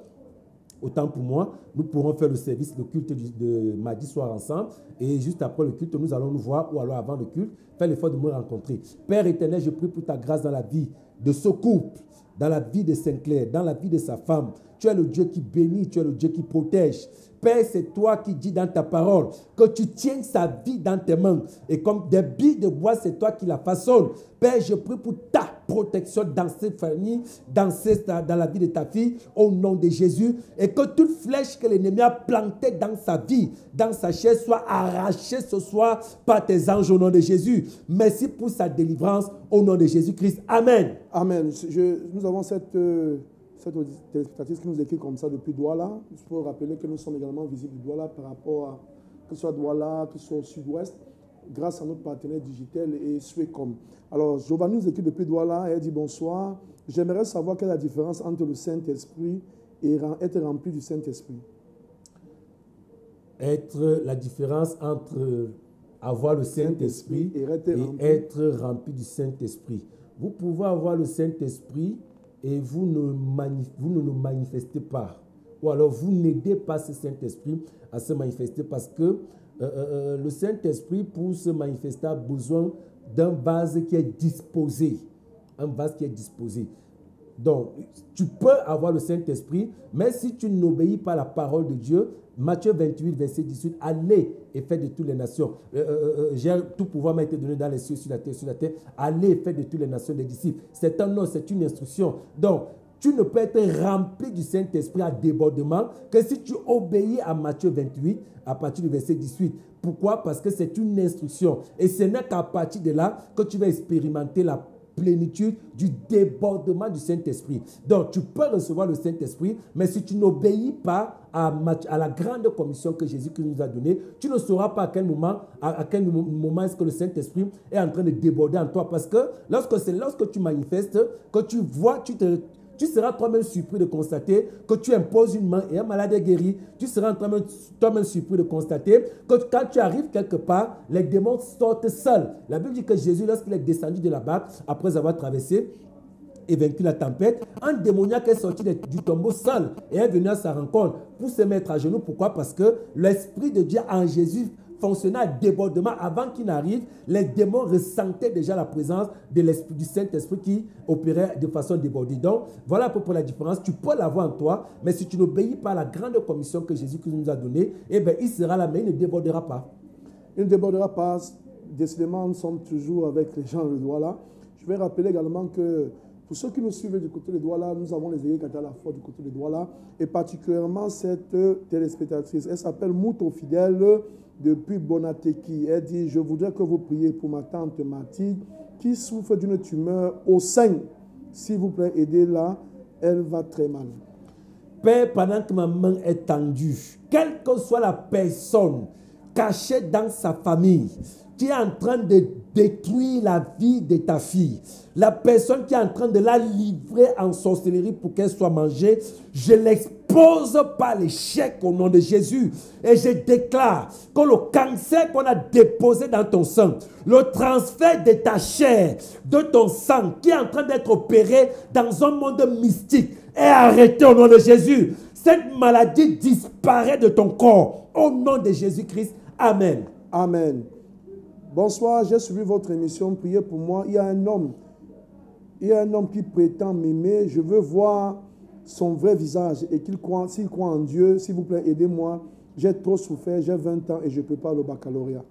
autant pour moi. Nous pourrons faire le service, le culte de mardi soir ensemble. Et juste après le culte, nous allons nous voir, ou alors avant le culte, faire l'effort de me rencontrer. Père éternel, je prie pour ta grâce dans la vie de ce couple, dans la vie de Sinclair, dans la vie de sa femme. Tu es le Dieu qui bénit, tu es le Dieu qui protège. Père, c'est toi qui dis dans ta parole que tu tiens sa vie dans tes mains. Et comme des billes de bois, c'est toi qui la façonnes. Père, je prie pour ta protection dans cette famille, dans la vie de ta fille, au nom de Jésus. Et que toute flèche que l'ennemi a plantée dans sa vie, dans sa chair, soit arrachée ce soir par tes anges au nom de Jésus. Merci pour sa délivrance au nom de Jésus-Christ. Amen. Amen. Nous avons cette téléspectatrice qui nous écrit comme ça depuis Douala. Il faut rappeler que nous sommes également visibles de Douala par rapport à que ce soit Douala, que ce soit au sud-ouest, grâce à notre partenaire digital et Swecom. Alors, Giovanni nous écrit depuis Douala et elle dit bonsoir. J'aimerais savoir quelle est la différence entre le Saint-Esprit et être rempli du Saint-Esprit. La différence entre avoir le Saint-Esprit et être rempli du Saint-Esprit. Vous pouvez avoir le Saint-Esprit et vous ne le manifestez pas. Ou alors vous n'aidez pas ce Saint-Esprit à se manifester parce que le Saint-Esprit, pour se manifester, a besoin d'un vase qui est disposé. Un vase qui est disposé. Donc, tu peux avoir le Saint-Esprit, mais si tu n'obéis pas à la parole de Dieu, Matthieu 28, verset 18, allez et faites de toutes les nations. Tout pouvoir m'a été donné dans les cieux, sur la terre. Allez et faites de toutes les nations des disciples. C'est un ordre, c'est une instruction. Donc, tu ne peux être rempli du Saint-Esprit à débordement que si tu obéis à Matthieu 28, à partir du verset 18. Pourquoi? Parce que c'est une instruction. Et ce n'est qu'à partir de là que tu vas expérimenter la plénitude du débordement du Saint-Esprit. Donc, tu peux recevoir le Saint-Esprit, mais si tu n'obéis pas à la grande commission que Jésus-Christ nous a donnée, tu ne sauras pas à quel moment est-ce que le Saint-Esprit est en train de déborder en toi. Parce que lorsque tu manifestes, que tu vois, tu seras toi-même surpris de constater que tu imposes une main et un malade est guéri. Tu seras toi-même surpris de constater que quand tu arrives quelque part, les démons sortent seuls. La Bible dit que Jésus, lorsqu'il est descendu de la barque, après avoir traversé et vaincu la tempête, un démoniaque est sorti du tombeau seul et est venu à sa rencontre pour se mettre à genoux. Pourquoi? Parce que l'Esprit de Dieu en Jésus fonctionnait à débordement. Avant qu'il n'arrive, les démons ressentaient déjà la présence du Saint-Esprit qui opérait de façon débordée. Donc, voilà à peu près la différence. Tu peux l'avoir en toi, mais si tu n'obéis pas à la grande commission que Jésus-Christ nous a donnée, eh bien, il sera là, mais il ne débordera pas. Il ne débordera pas. Décidément, nous sommes toujours avec les gens de Douala. Je vais rappeler également que pour ceux qui nous suivent du côté de Douala, nous avons les églises à la fois du côté de Douala, et particulièrement cette téléspectatrice. Elle s'appelle Mouto Fidèle depuis Bonateki. Elle dit, je voudrais que vous priez pour ma tante Mathilde qui souffre d'une tumeur au sein. S'il vous plaît, aidez-la. Elle va très mal. Père, pendant que ma main est tendue, quelle que soit la personne cachée dans sa famille, qui est en train de détruire la vie de ta fille, la personne qui est en train de la livrer en sorcellerie pour qu'elle soit mangée, je l'expose par l'échec au nom de Jésus. Et je déclare que le cancer qu'on a déposé dans ton sang, le transfert de ta chair, de ton sang, qui est en train d'être opéré dans un monde mystique, est arrêté au nom de Jésus. Cette maladie disparaît de ton corps au nom de Jésus-Christ. Amen. Amen. Bonsoir, j'ai suivi votre émission. Priez pour moi. Il y a un homme qui prétend m'aimer. Je veux voir son vrai visage et s'il croit en Dieu, s'il vous plaît, aidez-moi. J'ai trop souffert, j'ai 20 ans et je ne peux pas le baccalauréat.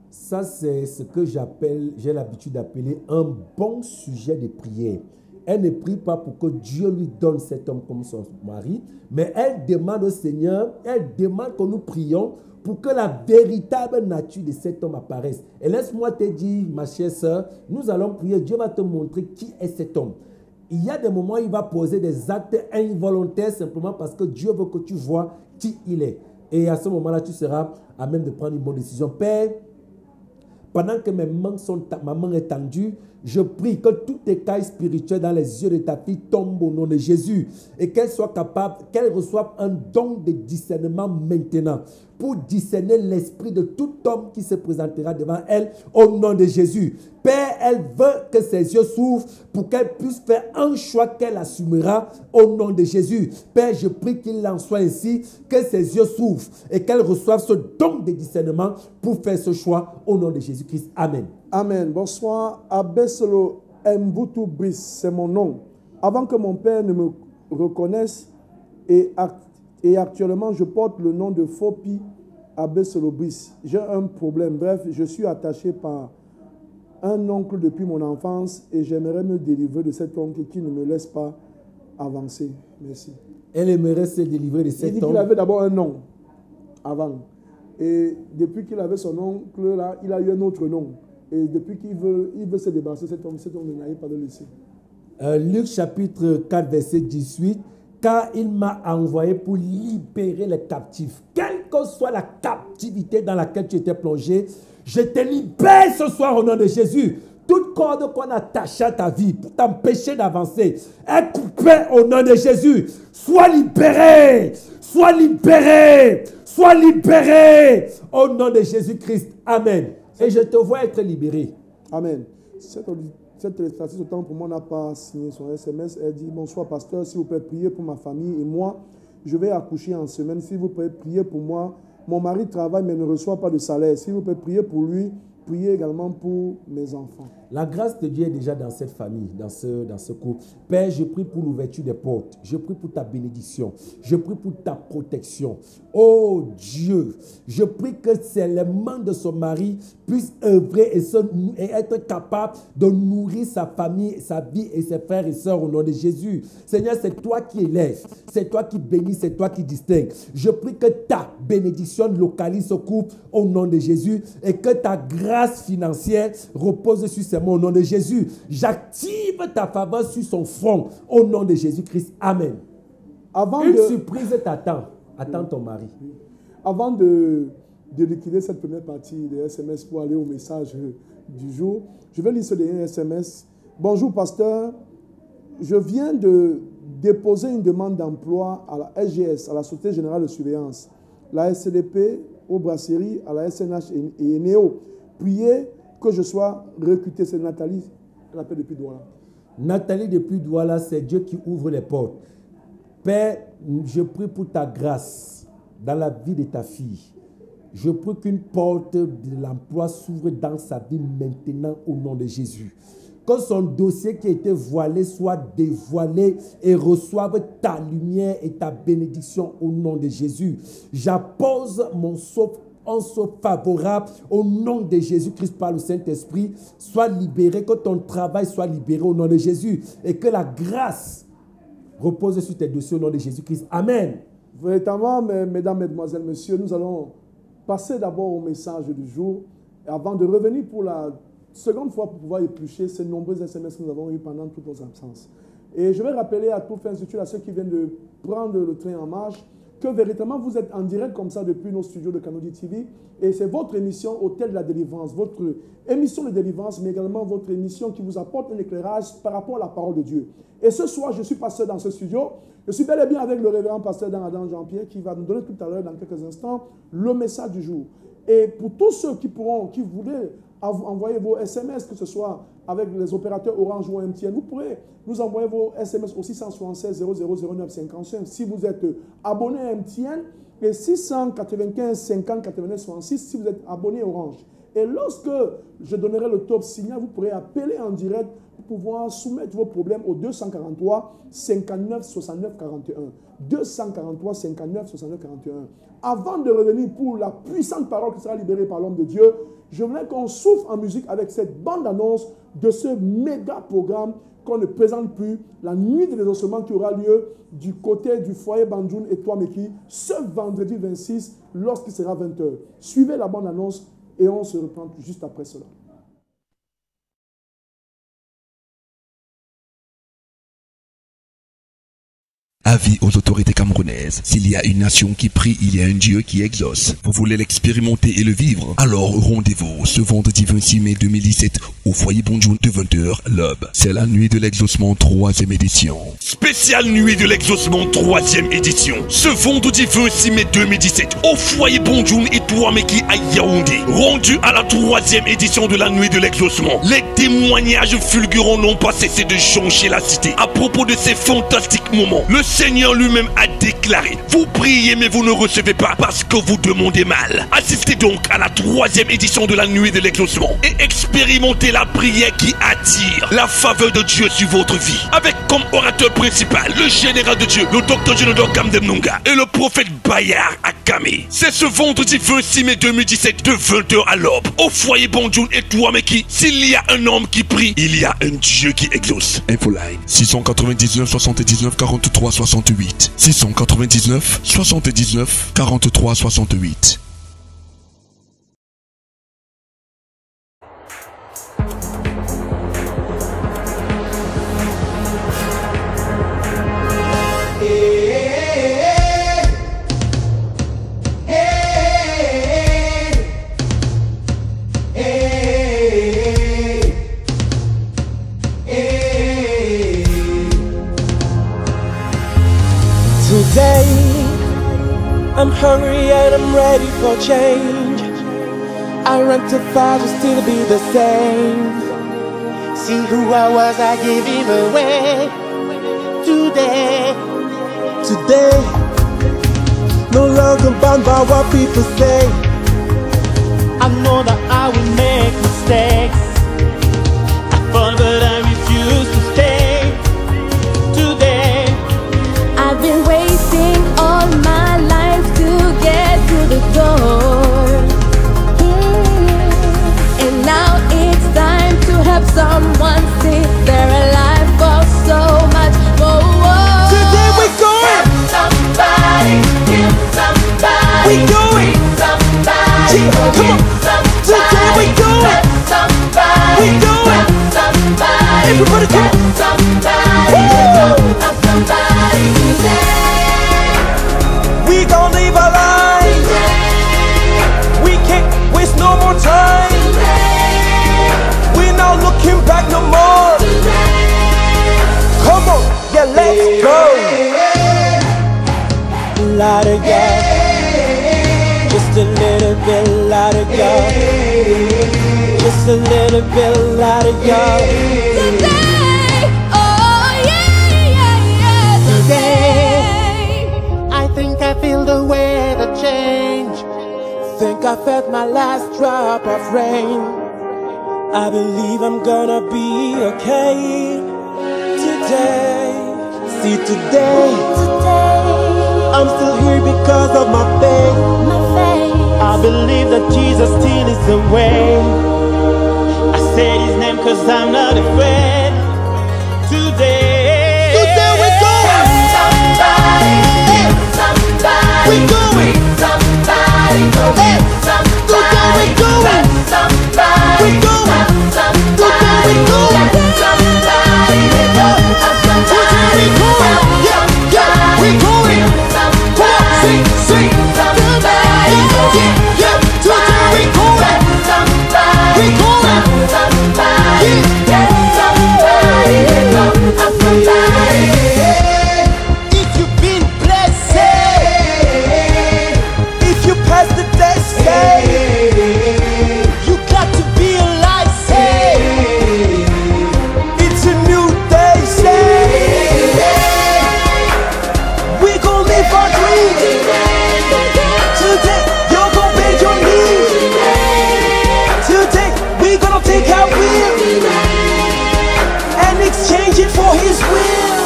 Ça, c'est ce que j'ai l'habitude d'appeler un bon sujet de prière. Elle ne prie pas pour que Dieu lui donne cet homme comme son mari, mais elle demande au Seigneur, elle demande que nous prions pour que la véritable nature de cet homme apparaisse. Et laisse-moi te dire, ma chère sœur, nous allons prier, Dieu va te montrer qui est cet homme. Il y a des moments où il va poser des actes involontaires simplement parce que Dieu veut que tu vois qui il est. Et à ce moment-là, tu seras à même de prendre une bonne décision. Père, pendant que ma main est tendue, Je prie que tout écaille spirituel dans les yeux de ta fille tombe au nom de Jésus et qu'elle soit capable, qu'elle reçoive un don de discernement maintenant pour discerner l'esprit de tout homme qui se présentera devant elle au nom de Jésus. Père, elle veut que ses yeux s'ouvrent pour qu'elle puisse faire un choix qu'elle assumera au nom de Jésus. Père, je prie qu'il en soit ainsi, que ses yeux s'ouvrent et qu'elle reçoive ce don de discernement pour faire ce choix au nom de Jésus-Christ. Amen. Amen. Bonsoir. Abesolo Mbutu Brice, c'est mon nom. Avant que mon père ne me reconnaisse, et actuellement je porte le nom de Fopi Abesolo Brice. J'ai un problème. Bref, je suis attaché par un oncle depuis mon enfance et j'aimerais me délivrer de cet oncle qui ne me laisse pas avancer. Merci. Elle aimerait se délivrer de cet oncle. Il dit qu'il avait d'abord un nom avant. Et depuis qu'il avait son oncle là, il a eu un autre nom. Et depuis qu'il veut se débarrasser de cet oncle n'arrive pas de le laisser. Luc chapitre 4, verset 18. Car il m'a envoyé pour libérer les captifs. Quelle que soit la captivité dans laquelle tu étais plongé, je te libère ce soir au nom de Jésus. Toute corde qu'on attache à ta vie pour t'empêcher d'avancer est coupée au nom de Jésus. Sois libéré, sois libéré, sois libéré au nom de Jésus-Christ. Amen. Et je te vois être libéré. Amen. Cette téléspectatrice, autant pour moi, n'a pas signé son SMS. Elle dit: bonsoir, pasteur, s'il vous plaît, priez pour ma famille et moi. Je vais accoucher en semaine. S'il vous plaît, priez pour moi. Mon mari travaille mais ne reçoit pas de salaire. S'il vous plaît, priez pour lui. Priez également pour mes enfants. La grâce de Dieu est déjà dans cette famille, dans ce couple. Père, je prie pour l'ouverture des portes. Je prie pour ta bénédiction. Je prie pour ta protection. Oh Dieu, je prie que ces éléments de son mari puissent œuvrer et être capables de nourrir sa famille, sa vie et ses frères et sœurs au nom de Jésus. Seigneur, c'est toi qui élèves, c'est toi qui bénis, c'est toi qui distingues. Je prie que ta bénédiction localise ce couple au nom de Jésus et que ta grâce financière repose sur ses mains au nom de Jésus. J'active ta faveur sur son front au nom de Jésus-Christ. Amen. Une surprise t'attend. Attends ton mari. Avant de liquider cette première partie des SMS pour aller au message du jour, je vais lire ce dernier SMS. Bonjour pasteur, je viens de déposer une demande d'emploi à la SGS, à la Société Générale de Surveillance, la SCDP, aux brasseries, à la SNH et ENEO. Priez que je sois recruté. C'est Nathalie, elle appelle depuis Douala. Nathalie depuis Douala, c'est Dieu qui ouvre les portes. Père, je prie pour ta grâce dans la vie de ta fille. Je prie qu'une porte de l'emploi s'ouvre dans sa vie maintenant au nom de Jésus. Que son dossier qui était voilé soit dévoilé et reçoive ta lumière et ta bénédiction au nom de Jésus. J'appose mon sceau, un sceau favorable au nom de Jésus-Christ par le Saint-Esprit. Sois libéré, que ton travail soit libéré au nom de Jésus et que la grâce repose sur tes dossiers au nom de Jésus-Christ. Amen. Véritablement, mesdames, mesdemoiselles, messieurs, nous allons passer d'abord au message du jour avant de revenir pour la seconde fois pour pouvoir éplucher ces nombreux SMS que nous avons eus pendant toutes nos absences. Et je vais rappeler à tous fins utiles, à ceux qui viennent de prendre le train en marche, que véritablement vous êtes en direct comme ça depuis nos studios de Canody TV et c'est votre émission Hôtel de la Délivrance, votre émission de délivrance, mais également votre émission qui vous apporte un éclairage par rapport à la parole de Dieu. Et ce soir, je suis pasteur dans ce studio, je suis bel et bien avec le révérend pasteur Dan Adam Jean-Pierre qui va nous donner tout à l'heure, dans quelques instants, le message du jour. Et pour tous ceux qui voulaient envoyer vos SMS, que ce soit avec les opérateurs Orange ou MTN, vous pourrez nous envoyer vos SMS au 676 0009 55 si vous êtes abonné à MTN et 695 50 89 66 si vous êtes abonné Orange. Et lorsque je donnerai le top signal, vous pourrez appeler en direct pour pouvoir soumettre vos problèmes au 243 59 69 41. 243 59 69 41. Avant de revenir pour la puissante parole qui sera libérée par l'homme de Dieu, je voudrais qu'on souffle en musique avec cette bande-annonce de ce méga programme qu'on ne présente plus, la nuit de l'exaucement qui aura lieu du côté du foyer Banjoun et Touameki ce vendredi 26 lorsqu'il sera 20h. Suivez la bande-annonce et on se reprend juste après cela. Avis aux autorités camerounaises. S'il y a une nation qui prie, il y a un Dieu qui exauce. Vous voulez l'expérimenter et le vivre? Alors rendez-vous ce vendredi 26 mai 2017 au foyer Bonjour de 20h l'aube. C'est la nuit de l'exaucement 3e édition. Spéciale nuit de l'exaucement 3e édition. Ce vendredi 26 mai 2017 au foyer Bonjour et Touameki à Yaoundé. Rendu à la 3e édition de la nuit de l'exaucement. Les témoignages fulgurants n'ont pas cessé de joncher la cité. À propos de ces fantastiques moments, le Seigneur lui-même a déclaré: vous priez mais vous ne recevez pas parce que vous demandez mal. Assistez donc à la 3e édition de la nuit de l'exaucement et expérimentez la prière qui attire la faveur de Dieu sur votre vie. Avec comme orateur principal le général de Dieu, le docteur Jonodor Kamdemnunga et le prophète Bayard Akame. C'est ce vendredi 26 mai 2017 de 20h à l'aube au foyer Bonjour et Touameki. S'il y a un homme qui prie, il y a un Dieu qui exauce. Infoline 699 79 43 68 699 79 43 68. I'm hungry and I'm ready for change. I run too fast to still be the same. See who I was, I give him away. Today, no longer bound by what people say. I know that I will make mistakes. I fall but I refuse to stay. Today, I've been waiting all my life to get to the door. And now it's time to help someone see they're alive for so much more. today we're going. Somebody, give somebody, We going. somebody, Come on. Today we going. somebody, We going. somebody, Everybody come on. somebody, somebody today. We gon' live our life. We can't waste no more time. We're not looking back no more. Come on, yeah, let's go. Louder, yeah. Just a little bit louder, yeah. Just a little bit louder, yeah. Today, oh yeah, today. I think I feel the way the change. Think I felt my last drop of rain. I believe I'm gonna be okay today. See today, I'm still here because of my faith. I believe that Jesus still is the way. I said his name cause I'm not afraid. Today we going. Somebody, We going. somebody, Hey, today we going. somebody, We going. Today we going. somebody, Today we going. Yeah, yeah, we going. Come on, sing, sing. Yeah, today we going. We going. If you've been blessed, if you pass the test, you got to be alive, it's a new day, we gon' live our dreams. Today, you're gon' bend your knees. Today, we gonna take our will and exchange it for his will.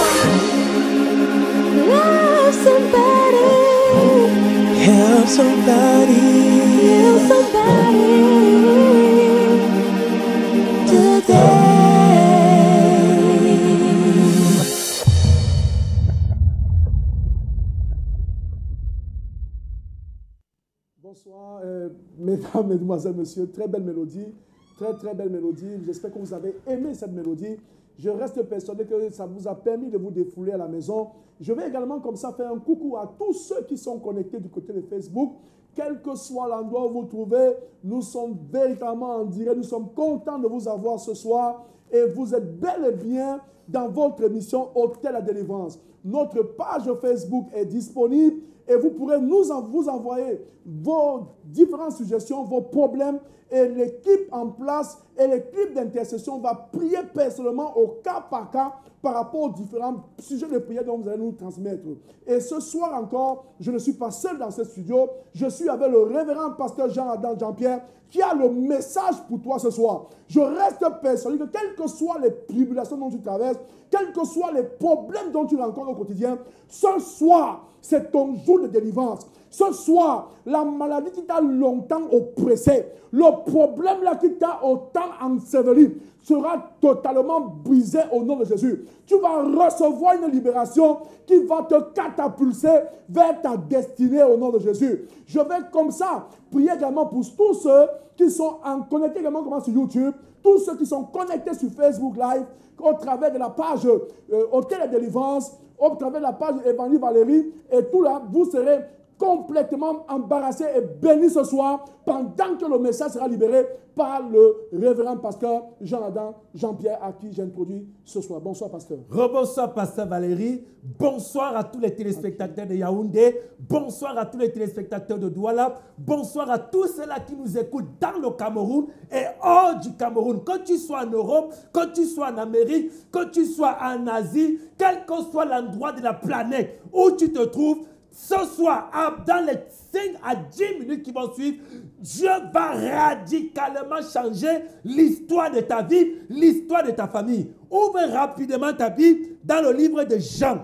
Love somebody, Help somebody. heal somebody today. Bonsoir, mesdames, mesdemoiselles, messieurs. Très belle mélodie, très belle mélodie. J'espère que vous avez aimé cette mélodie. Je reste persuadé que ça vous a permis de vous défouler à la maison. Je vais également comme ça faire un coucou à tous ceux qui sont connectés du côté de Facebook. Quel que soit l'endroit où vous vous trouvez, nous sommes véritablement en direct. Nous sommes contents de vous avoir ce soir. Et vous êtes bel et bien dans votre émission Hôtel à délivrance. Notre page Facebook est disponible et vous pourrez vous envoyer vos différentes suggestions, vos problèmes, et l'équipe en place et l'équipe d'intercession va prier personnellement au cas par cas par rapport aux différents sujets de prière dont vous allez nous transmettre. Et ce soir encore, je ne suis pas seul dans ce studio, je suis avec le révérend pasteur Jean-Adam Jean-Pierre qui a le message pour toi ce soir. Je reste persuadé que quelles que soient les tribulations dont tu traverses, quels que soient les problèmes dont tu rencontres au quotidien, ce soir, c'est ton jour de délivrance. Ce soir, la maladie qui t'a longtemps oppressé, le problème là qui t'a autant enseveli, sera totalement brisé au nom de Jésus. Tu vas recevoir une libération qui va te catapulter vers ta destinée au nom de Jésus. Je vais comme ça prier également pour tous ceux qui sont connectés également comme sur YouTube, tous ceux qui sont connectés sur Facebook Live, au travers de la page Hôtel de délivrance, au travers de la page Évangile Valérie, et tout là, vous serez complètement embarrassé et béni ce soir pendant que le message sera libéré par le révérend pasteur Jean-Adam Jean-Pierre à qui j'introduis ce soir. Bonsoir pasteur. Rebonsoir pasteur Valérie. Bonsoir à tous les téléspectateurs de Yaoundé. Bonsoir à tous les téléspectateurs de Douala. Bonsoir à tous ceux-là qui nous écoutent dans le Cameroun et hors du Cameroun. Quand tu sois en Europe, quand tu sois en Amérique, quand tu sois en Asie, quel que soit l'endroit de la planète où tu te trouves, ce soir, dans les 5 à 10 minutes qui vont suivre, Dieu va radicalement changer l'histoire de ta vie, l'histoire de ta famille. Ouvre rapidement ta Bible dans le livre de Jean.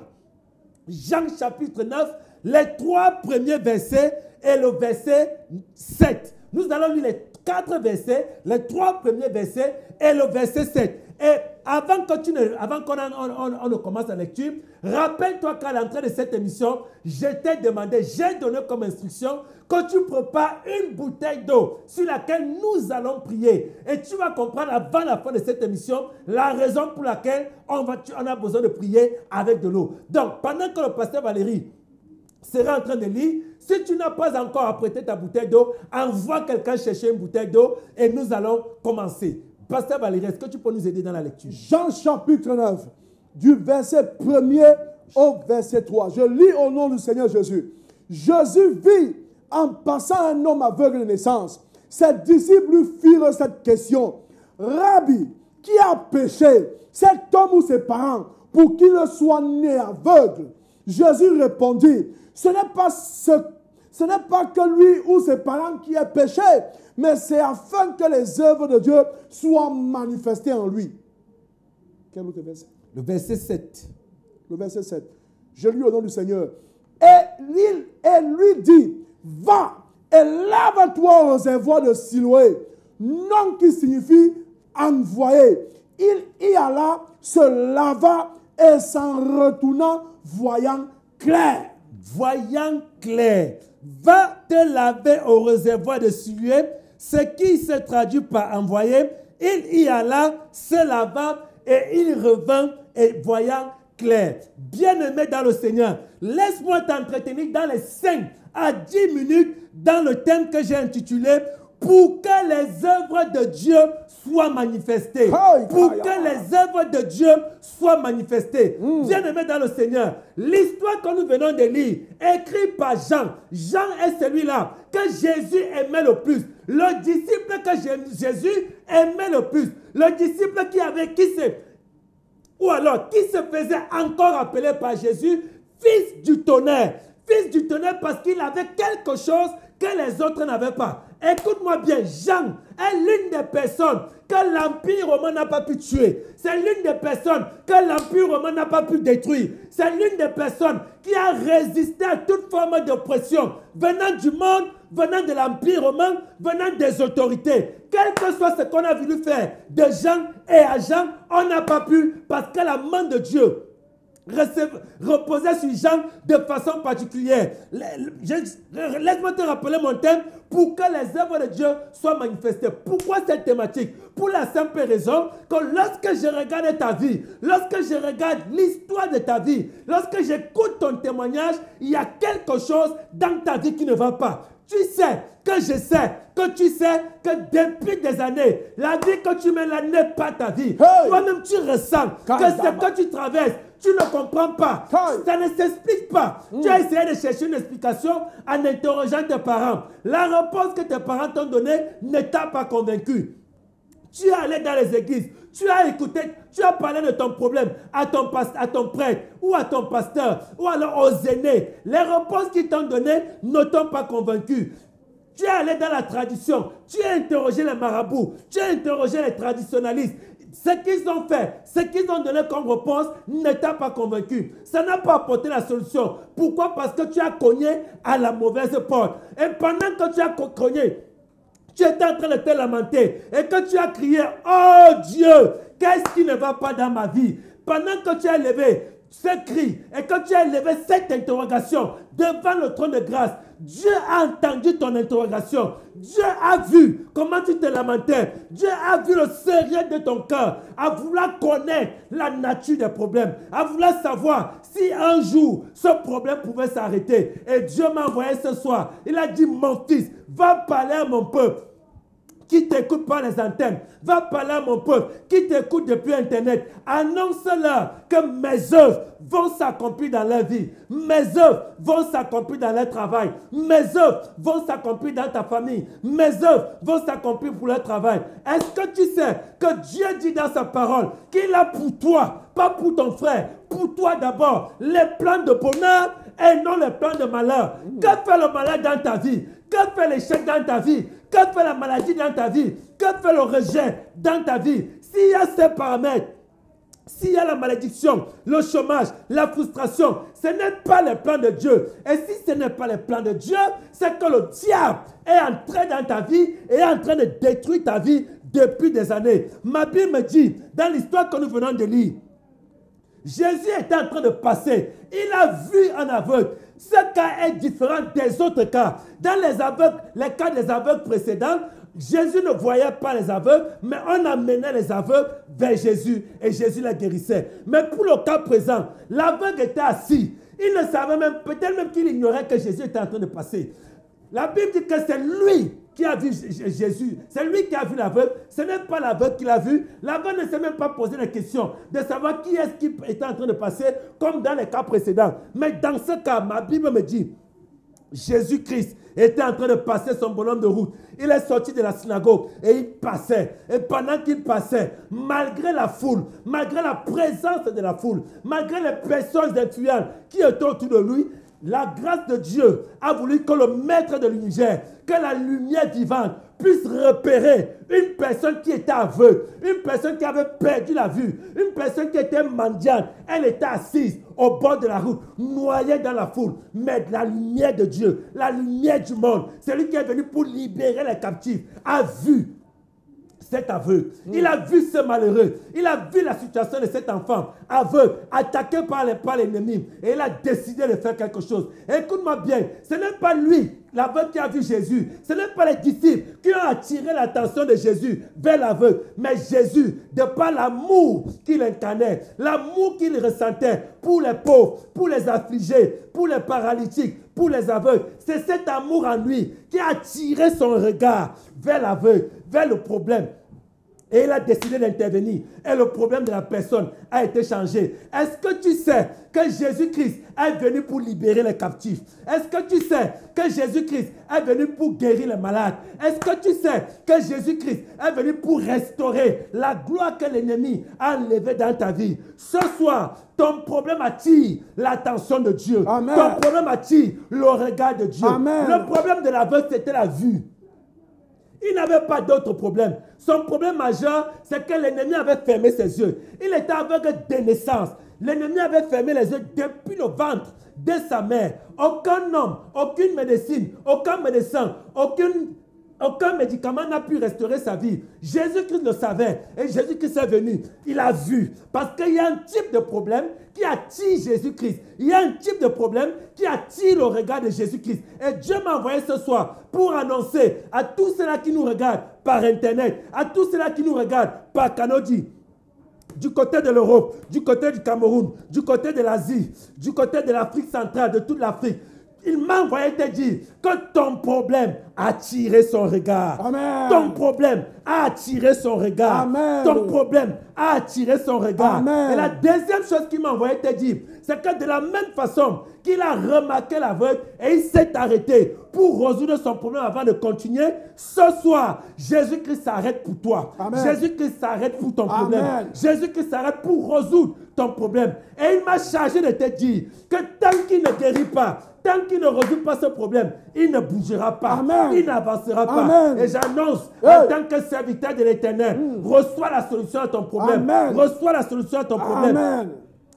Jean chapitre 9, les 3 premiers versets et le verset 7. Nous allons lire les 4 versets, les 3 premiers versets et le verset 7. Et avant qu'on ne commence la lecture, rappelle-toi qu'à l'entrée de cette émission, je t'ai demandé, j'ai donné comme instruction que tu prépares une bouteille d'eau sur laquelle nous allons prier. Et tu vas comprendre avant la fin de cette émission la raison pour laquelle on a besoin de prier avec de l'eau. Donc, pendant que le pasteur Valérie sera en train de lire, si tu n'as pas encore apprêté ta bouteille d'eau, envoie quelqu'un chercher une bouteille d'eau et nous allons commencer. Pasteur Valérie, est-ce que tu peux nous aider dans la lecture? Jean chapitre 9, du verset 1er au verset 3. Je lis au nom du Seigneur Jésus. Jésus vit en passant un homme aveugle de naissance. Ses disciples lui firent cette question. Rabbi, qui a péché, cet homme ou ses parents, pour qu'il ne soit né aveugle? Jésus répondit, ce n'est pas que lui ou ses parents qui aient péché, mais c'est afin que les œuvres de Dieu soient manifestées en lui. Quel autre verset? Le verset 7. Le verset 7. Je lis au nom du Seigneur. Et lui dit, va et lave-toi au réservoir de Siloé, nom qui signifie envoyé. Il y alla, se lava et s'en retournant, voyant clair. Voyant clair. Va te laver au réservoir de Siloé, ce qui se traduit par envoyé. Il y alla, se lava et il revint et voyant clair. Bien-aimé dans le Seigneur, laisse-moi t'entretenir dans les 5 à 10 minutes dans le thème que j'ai intitulé « Pour que les œuvres de Dieu soient manifestées ». Pour que les œuvres de Dieu soient manifestées. Bien-aimé dans le Seigneur, l'histoire que nous venons de lire, écrite par Jean. Jean est celui-là que Jésus aimait le plus. Le disciple que Jésus aimait le plus. Le disciple qui se faisait encore appeler par Jésus fils du tonnerre. Fils du tonnerre parce qu'il avait quelque chose que les autres n'avaient pas. Écoute-moi bien, Jean est l'une des personnes que l'Empire romain n'a pas pu tuer. C'est l'une des personnes que l'Empire romain n'a pas pu détruire. C'est l'une des personnes qui a résisté à toute forme d'oppression venant du monde, venant de l'Empire romain, venant des autorités. Quel que soit ce qu'on a voulu faire de Jean et à Jean, on n'a pas pu parce que la main de Dieu reposer sur Jean de façon particulière. Laisse-moi te rappeler mon thème pour que les œuvres de Dieu soient manifestées. Pourquoi cette thématique? Pour la simple raison que lorsque je regarde ta vie, lorsque je regarde l'histoire de ta vie, lorsque j'écoute ton témoignage, il y a quelque chose dans ta vie qui ne va pas. Tu sais que je sais que tu sais que depuis des années, la vie que tu mènes là n'est pas ta vie. Hey! Toi-même, tu ressens que ce que tu traverses, tu ne comprends pas. Hey! Ça ne s'explique pas. Tu as essayé de chercher une explication en interrogeant tes parents. La réponse que tes parents t'ont donnée ne t'a pas convaincu. Tu es allé dans les églises, tu as écouté, tu as parlé de ton problème à ton prêtre ou à ton pasteur ou alors aux aînés. Les réponses qu'ils t'ont données ne t'ont pas convaincu. Tu es allé dans la tradition, tu as interrogé les marabouts, tu as interrogé les traditionnalistes. Ce qu'ils ont fait, ce qu'ils ont donné comme réponse ne t'a pas convaincu. Ça n'a pas apporté la solution. Pourquoi? Parce que tu as cogné à la mauvaise porte. Et pendant que tu as cogné, tu étais en train de te lamenter et que tu as crié, oh Dieu, qu'est-ce qui ne va pas dans ma vie? Pendant que tu as levé ce cri et que tu as levé cette interrogation devant le trône de grâce, Dieu a entendu ton interrogation. Dieu a vu comment tu te lamentais. Dieu a vu le sérieux de ton cœur, à vouloir connaître la nature des problèmes, à vouloir savoir si un jour ce problème pouvait s'arrêter. Et Dieu m'a envoyé ce soir. Il a dit, mon fils, va parler à mon peuple qui t'écoute par les antennes, va parler à mon peuple qui t'écoute depuis Internet. Annonce-leur que mes œuvres vont s'accomplir dans leur vie. Mes œuvres vont s'accomplir dans leur travail. Mes œuvres vont s'accomplir dans ta famille. Mes œuvres vont s'accomplir pour leur travail. Est-ce que tu sais que Dieu dit dans sa parole qu'il a pour toi, pas pour ton frère, pour toi d'abord, les plans de bonheur et non les plans de malheur. Que fait le malheur dans ta vie? Que fait l'échec dans ta vie? Que fait la maladie dans ta vie? Que fait le rejet dans ta vie? S'il y a ces paramètres, s'il y a la malédiction, le chômage, la frustration, ce n'est pas les plans de Dieu. Et si ce n'est pas les plans de Dieu, c'est que le diable est entré dans ta vie et est en train de détruire ta vie depuis des années. Ma Bible me dit, dans l'histoire que nous venons de lire, Jésus était en train de passer. Il a vu un aveugle. Ce cas est différent des autres cas. Dans les cas des aveugles précédents, Jésus ne voyait pas les aveugles, mais on amenait les aveugles vers Jésus et Jésus les guérissait. Mais pour le cas présent, l'aveugle était assis. Il ne savait même, peut-être même qu'il ignorait que Jésus était en train de passer. La Bible dit que c'est lui qui a vu Jésus. C'est lui qui a vu l'aveugle. Ce n'est pas l'aveugle qui l'a vu. L'aveugle ne s'est même pas posé la question de savoir qui est-ce qui était en train de passer, comme dans les cas précédents. Mais dans ce cas, ma Bible me dit, Jésus-Christ était en train de passer son bonhomme de route. Il est sorti de la synagogue et il passait. Et pendant qu'il passait, malgré la foule, malgré la présence de la foule, malgré les personnes influentes qui étaient autour de lui, la grâce de Dieu a voulu que le maître de l'univers, que la lumière vivante puisse repérer une personne qui était aveugle, une personne qui avait perdu la vue, une personne qui était mendiante. Elle était assise au bord de la route, noyée dans la foule. Mais la lumière de Dieu, la lumière du monde, celui qui est venu pour libérer les captifs, a vu cet aveugle. Il a vu ce malheureux. Il a vu la situation de cet enfant aveugle, attaqué par l'ennemi. Et il a décidé de faire quelque chose. Écoute-moi bien, ce n'est pas lui, l'aveugle, qui a vu Jésus. Ce n'est pas les disciples qui ont attiré l'attention de Jésus vers l'aveugle. Mais Jésus, de par l'amour qu'il incarnait, l'amour qu'il ressentait pour les pauvres, pour les affligés, pour les paralytiques, pour les aveugles. C'est cet amour en lui qui a attiré son regard vers l'aveugle, vers le problème. Et il a décidé d'intervenir. Et le problème de la personne a été changé. Est-ce que tu sais que Jésus-Christ est venu pour libérer les captifs? Est-ce que tu sais que Jésus-Christ est venu pour guérir les malades? Est-ce que tu sais que Jésus-Christ est venu pour restaurer la gloire que l'ennemi a enlevée dans ta vie? Ce soir, ton problème attire l'attention de Dieu. Amen. Ton problème attire le regard de Dieu. Amen. Le problème de l'aveugle, c'était la vue. Il n'avait pas d'autre problème. Son problème majeur, c'est que l'ennemi avait fermé ses yeux. Il était aveugle de naissance. L'ennemi avait fermé les yeux depuis le ventre de sa mère. Aucun homme, aucune médecine, aucun médecin, aucune Aucun médicament n'a pu restaurer sa vie. Jésus-Christ le savait. Et Jésus-Christ est venu. Il a vu. Parce qu'il y a un type de problème qui attire Jésus-Christ. Il y a un type de problème qui attire le regard de Jésus-Christ. Et Dieu m'a envoyé ce soir pour annoncer à tous ceux-là qui nous regardent par Internet, à tous ceux-là qui nous regardent par Canodi, du côté de l'Europe, du côté du Cameroun, du côté de l'Asie, du côté de l'Afrique centrale, de toute l'Afrique. Il m'a envoyé te dire que ton problème a attiré son regard. Amen. Ton problème a attiré son regard. Amen. Ton problème a attiré son regard. Amen. Et la deuxième chose qu'il m'a envoyé te dire, c'est que de la même façon qu'il a remarqué l'aveugle et il s'est arrêté pour résoudre son problème avant de continuer, ce soir, Jésus-Christ s'arrête pour toi. Amen. Jésus-Christ s'arrête pour ton problème. Amen. Jésus-Christ s'arrête pour résoudre ton problème. Et il m'a chargé de te dire que tant qu'il ne guérit pas, tant qu'il ne résout pas ce problème, il ne bougera pas. Amen. Il n'avancera pas. Amen. Et j'annonce, Hey. en tant que serviteur de l'Éternel, reçois la solution à ton problème. Amen. Reçois la solution à ton problème. Amen.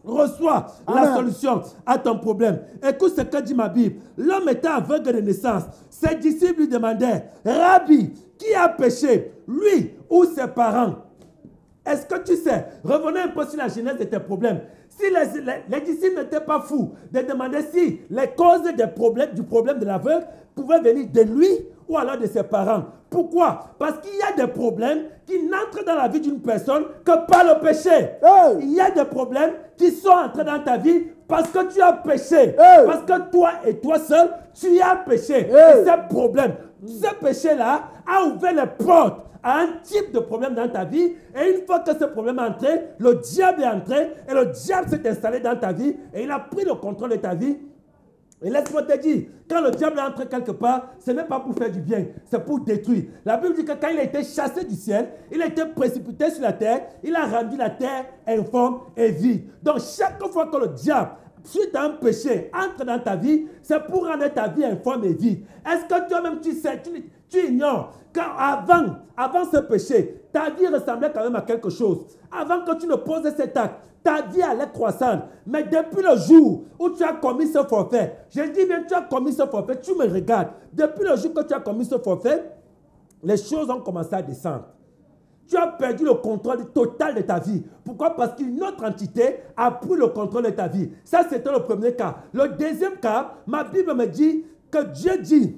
Reçois Amen. la solution à ton problème. Écoute ce que dit ma Bible. L'homme était aveugle de naissance. Ses disciples lui demandaient, Rabbi, qui a péché, lui ou ses parents? Est-ce que tu sais, revenons un peu sur la genèse de tes problèmes. Si les disciples n'étaient pas fous de demander si les causes du problème de l'aveugle pouvaient venir de lui ou alors de ses parents. Pourquoi? Parce qu'il y a des problèmes qui n'entrent dans la vie d'une personne que par le péché. Hey. Il y a des problèmes qui sont entrés dans ta vie parce que tu as péché. Hey. Parce que toi et toi seul, tu as péché. Hey. Et ce problème, ce péché-là a ouvert les portes à un type de problème dans ta vie. Et une fois que ce problème est entré, le diable est entré et le diable s'est installé dans ta vie et il a pris le contrôle de ta vie. Et laisse-moi te dire, quand le diable est entré quelque part, ce n'est pas pour faire du bien, c'est pour détruire. La Bible dit que quand il a été chassé du ciel, il a été précipité sur la terre, il a rendu la terre informe et vide. Donc chaque fois que le diable, suite à un péché, entre dans ta vie, c'est pour rendre ta vie informe et vide. Est-ce que toi-même tu sais, tu ignores qu'avant ce péché, ta vie ressemblait quand même à quelque chose. Avant que tu ne poses cet acte, ta vie allait croissante. Mais depuis le jour où tu as commis ce forfait, je dis bien, tu as commis ce forfait, tu me regardes. Depuis le jour que tu as commis ce forfait, les choses ont commencé à descendre. Tu as perdu le contrôle total de ta vie. Pourquoi? Parce qu'une autre entité a pris le contrôle de ta vie. Ça, c'était le premier cas. Le deuxième cas, ma Bible me dit que Dieu dit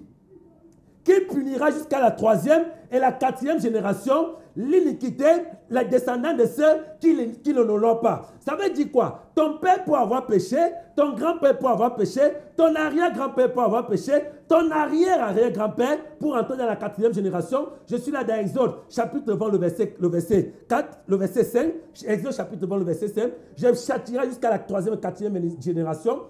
qu'il punira jusqu'à la 3e et la 4e génération l'iniquité, les descendants de ceux qui ne l'honorent pas. Ça veut dire quoi? Ton père peut avoir péché, ton grand-père peut avoir péché, ton arrière-grand-père peut avoir péché, ton arrière-arrière-grand-père pour entrer dans la 4e génération. Je suis là dans Exode, chapitre 20, le verset 4, le verset 5. Exode, chapitre 20, le verset 5. Je châtirai jusqu'à la 3e et 4e génération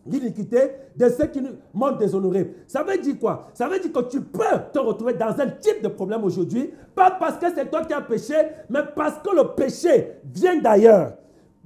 l'iniquité de ceux qui m'ont déshonoré. Ça veut dire quoi? Ça veut dire que tu peux te retrouver dans un type de problème aujourd'hui, pas parce que c'est toi qui as péché, mais parce que le péché vient d'ailleurs.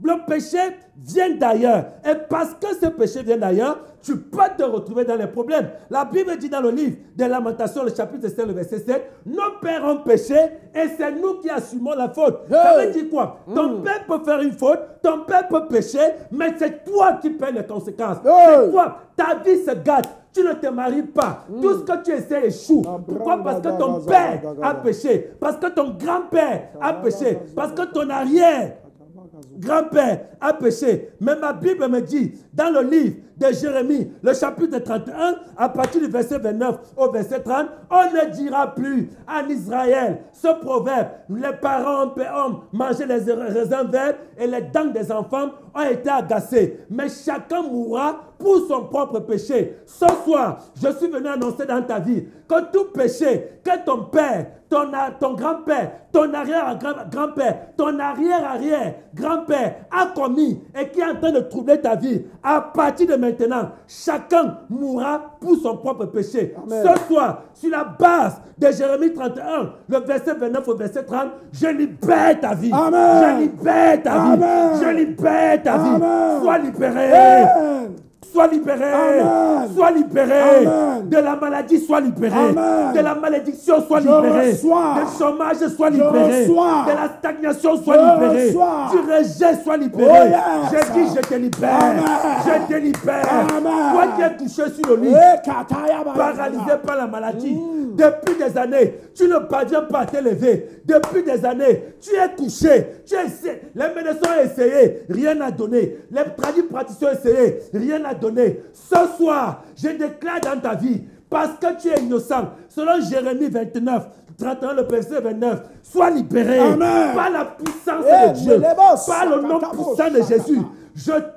Le péché vient d'ailleurs. Et parce que ce péché vient d'ailleurs, tu peux te retrouver dans les problèmes. La Bible dit dans le livre des Lamentations, le chapitre 7, le verset 7, nos pères ont péché et c'est nous qui assumons la faute. Hey. Ça veut dire quoi? Ton père peut faire une faute, ton père peut pécher, mais c'est toi qui paies les conséquences. Hey. C'est toi. Ta vie se gâte. Tu ne te maries pas. Tout ce que tu essaies échoue. Pourquoi? Parce que ton père a péché. Parce que ton grand-père a péché. Parce que ton arrière-grand-père a péché. Mais ma Bible me dit, dans le livre de Jérémie, le chapitre 31, à partir du verset 29 au verset 30, on ne dira plus en Israël ce proverbe: les parents ont mangé les raisins verts et les dents des enfants ont été agacées. Mais chacun mourra pour son propre péché. Ce soir, je suis venu annoncer dans ta vie que tout péché que ton père, ton grand-père, ton arrière-grand-père, ton arrière-arrière-grand-père a commis et qui est en train de troubler ta vie, à partir de maintenant, chacun mourra pour son propre péché. Amen. Ce soir, sur la base de Jérémie 31, le verset 29 au verset 30, je libère ta vie. Amen. Je libère ta vie. Amen. Je libère ta vie. Sois libéré. Amen. sois libéré. Amen. Sois libéré. Amen. De la maladie, sois libéré. Amen. De la malédiction, sois Je libéré. reçois. Du chômage, sois Je libéré. reçois. De la stagnation, sois Je libéré. reçois. Du rejet, sois libéré. Oh, yes. Je dis, je te libère. Amen. Je te libère. Amen. Toi qui es couché sur le lit, paralysé par la maladie. Depuis des années, tu ne parviens pas à t'élever. Depuis des années, tu es couché. Les médecins ont essayé, rien n'a donné. Les praticiens ont essayé, rien n'a donné. Ce soir, je déclare dans ta vie, parce que tu es innocent, selon Jérémie 29, 31, le verset 29, sois libéré. Amen. Par la puissance de Dieu, par le nom puissant de Jésus.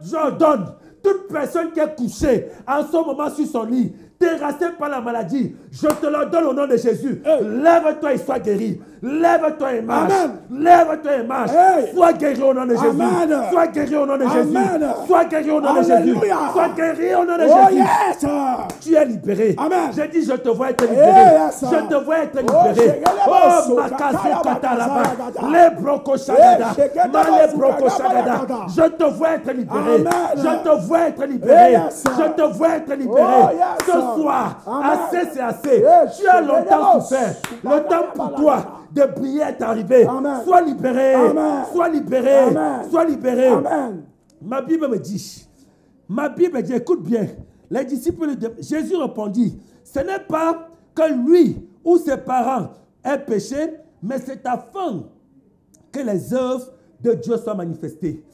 J'ordonne toute personne qui est couchée en ce moment sur son lit, terrassée par la maladie, je te le donne au nom de Jésus. Hey. Lève-toi et sois guéri. Lève-toi et marche. Amen. Lève-toi et marche. Hey. Sois guéri au nom de Jésus. Amen. Sois guéri au nom de Jésus. Amen. Sois guéri au nom de Jésus. Alléluia. Sois guéri au nom de Oh Jésus. yes. Tu es libéré. Amen. Je dis, je te vois être libéré. Yes. Je te vois être Oh, libéré. shekele Oh, basu, Makasu kataya Katalaba. bakazaya. Les brocos Shagada. Eh, shekele Male basu, brocos kataya Shagada. bakazaya. Je te vois être libéré. Amen. Je te vois être libéré. Yes. Je te vois être libéré. Oh, yes. Ce soir, Amen. assez c'est assez. Yes. Tu as longtemps Shekele souffert. basu, Le temps pour toi de prier est arrivé. Amen. Sois libéré. Amen. Sois libéré. Amen. Sois libéré. Amen. Ma Bible me dit, écoute bien, les disciples de Jésus répondit, ce n'est pas que lui ou ses parents aient péché, mais c'est afin que les œuvres de Dieu soient manifestées.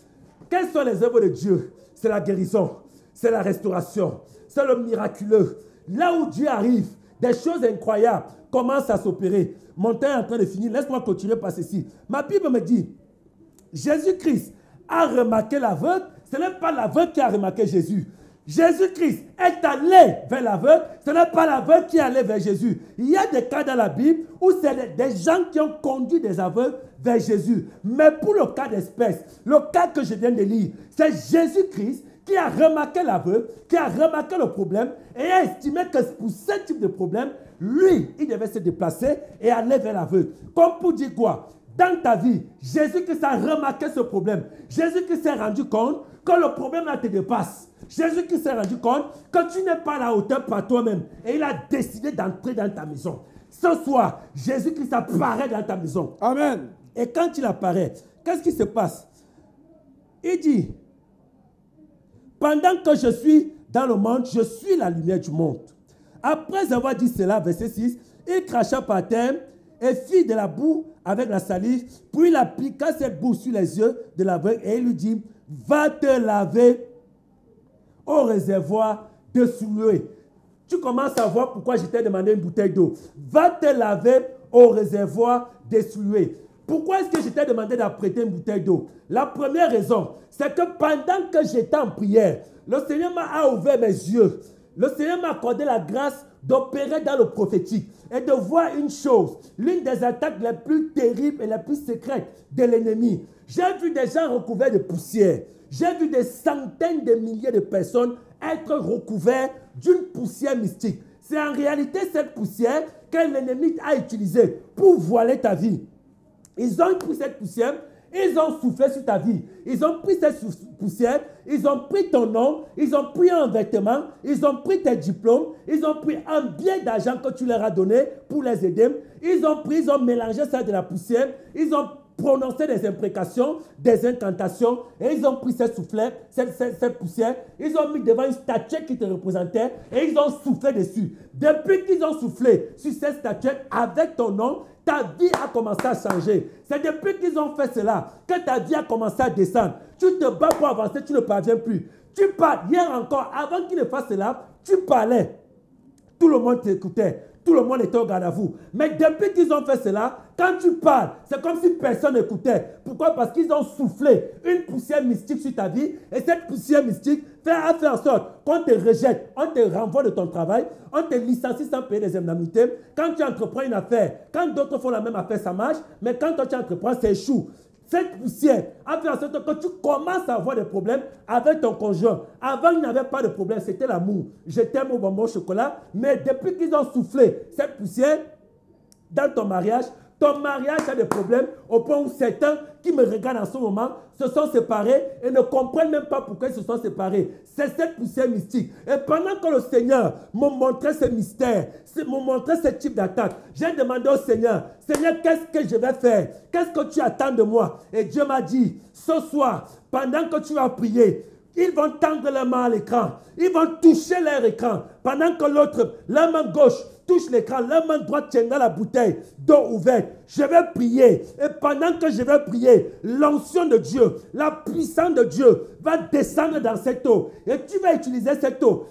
Quelles sont les œuvres de Dieu? C'est la guérison, c'est la restauration, c'est le miraculeux. Là où Dieu arrive, des choses incroyables commencent à s'opérer. Mon temps est en train de finir, laisse-moi continuer par ceci. Ma Bible me dit, Jésus-Christ a remarqué l'aveugle, ce n'est pas l'aveugle qui a remarqué Jésus. Jésus-Christ est allé vers l'aveugle, ce n'est pas l'aveugle qui est allé vers Jésus. Il y a des cas dans la Bible où c'est des gens qui ont conduit des aveugles vers Jésus. Mais pour le cas d'espèce, le cas que je viens de lire, c'est Jésus-Christ qui a remarqué l'aveugle, qui a remarqué le problème et a estimé que pour ce type de problème, lui, il devait se déplacer et aller vers l'aveugle. Comme pour dire quoi? Dans ta vie, Jésus-Christ a remarqué ce problème. Jésus-Christ s'est rendu compte que le problème là te dépasse. Jésus-Christ s'est rendu compte que tu n'es pas à la hauteur par toi-même. Et il a décidé d'entrer dans ta maison. Ce soir, Jésus-Christ apparaît dans ta maison. Amen. Et quand il apparaît, qu'est-ce qui se passe? Il dit, pendant que je suis dans le monde, je suis la lumière du monde. Après avoir dit cela, verset 6, il cracha par terre et fit de la boue avec la salive, puis il appliqua cette boue sur les yeux de l'aveugle et il lui dit, va te laver au réservoir de Siloé. Tu commences à voir pourquoi je t'ai demandé une bouteille d'eau. Va te laver au réservoir de Siloé. Pourquoi est-ce que je t'ai demandé d'apprêter une bouteille d'eau? La première raison, c'est que pendant que j'étais en prière, le Seigneur m'a ouvert mes yeux. Le Seigneur m'a accordé la grâce d'opérer dans le prophétique et de voir une chose, l'une des attaques les plus terribles et les plus secrètes de l'ennemi. J'ai vu des gens recouverts de poussière. J'ai vu des centaines de milliers de personnes être recouvertes d'une poussière mystique. C'est en réalité cette poussière que l'ennemi a utilisée pour voiler ta vie. Ils ont pris cette poussière, ils ont soufflé sur ta vie. Ils ont pris cette poussière, ils ont pris ton nom, ils ont pris un vêtement, ils ont pris tes diplômes, ils ont pris un bien d'argent que tu leur as donné pour les aider. Ils ont mélangé ça de la poussière, ils ont prononcé des imprécations, des incantations, et ils ont pris cette poussière, ils ont mis devant une statuette qui te représentait, et ils ont soufflé dessus. Depuis qu'ils ont soufflé sur cette statuette avec ton nom, ta vie a commencé à changer. C'est depuis qu'ils ont fait cela que ta vie a commencé à descendre. Tu te bats pour avancer, tu ne parviens plus. Tu parles, hier encore, avant qu'ils ne fassent cela, tu parlais. Tout le monde t'écoutait. Tout le monde était au garde à vous. Mais depuis qu'ils ont fait cela, quand tu parles, c'est comme si personne n'écoutait. Pourquoi? Parce qu'ils ont soufflé une poussière mystique sur ta vie. Et cette poussière mystique a fait en sorte qu'on te rejette, on te renvoie de ton travail, on te licencie sans payer des indemnités. Quand tu entreprends une affaire, quand d'autres font la même affaire, ça marche. Mais quand toi tu entreprends, ça échoue. Cette poussière a fait en sorte que tu commences à avoir des problèmes avec ton conjoint. Avant, il n'y avait pas de problème, c'était l'amour. Je t'aime au bonbon au chocolat. Mais depuis qu'ils ont soufflé cette poussière dans ton mariage, ton mariage a des problèmes au point où certains qui me regardent en ce moment se sont séparés et ne comprennent même pas pourquoi ils se sont séparés. C'est cette poussière mystique. Et pendant que le Seigneur me montrait ce mystère, me montrait ce type d'attaque, j'ai demandé au Seigneur, Seigneur, qu'est-ce que je vais faire? Qu'est-ce que tu attends de moi? Et Dieu m'a dit, ce soir, pendant que tu vas prier, ils vont tendre la main à l'écran. Ils vont toucher leur écran. Pendant que l'autre, la main gauche, touche l'écran, la main droite tiendra la bouteille d'eau ouverte. Je vais prier. Et pendant que je vais prier, l'onction de Dieu, la puissance de Dieu va descendre dans cette eau. Et tu vas utiliser cette eau.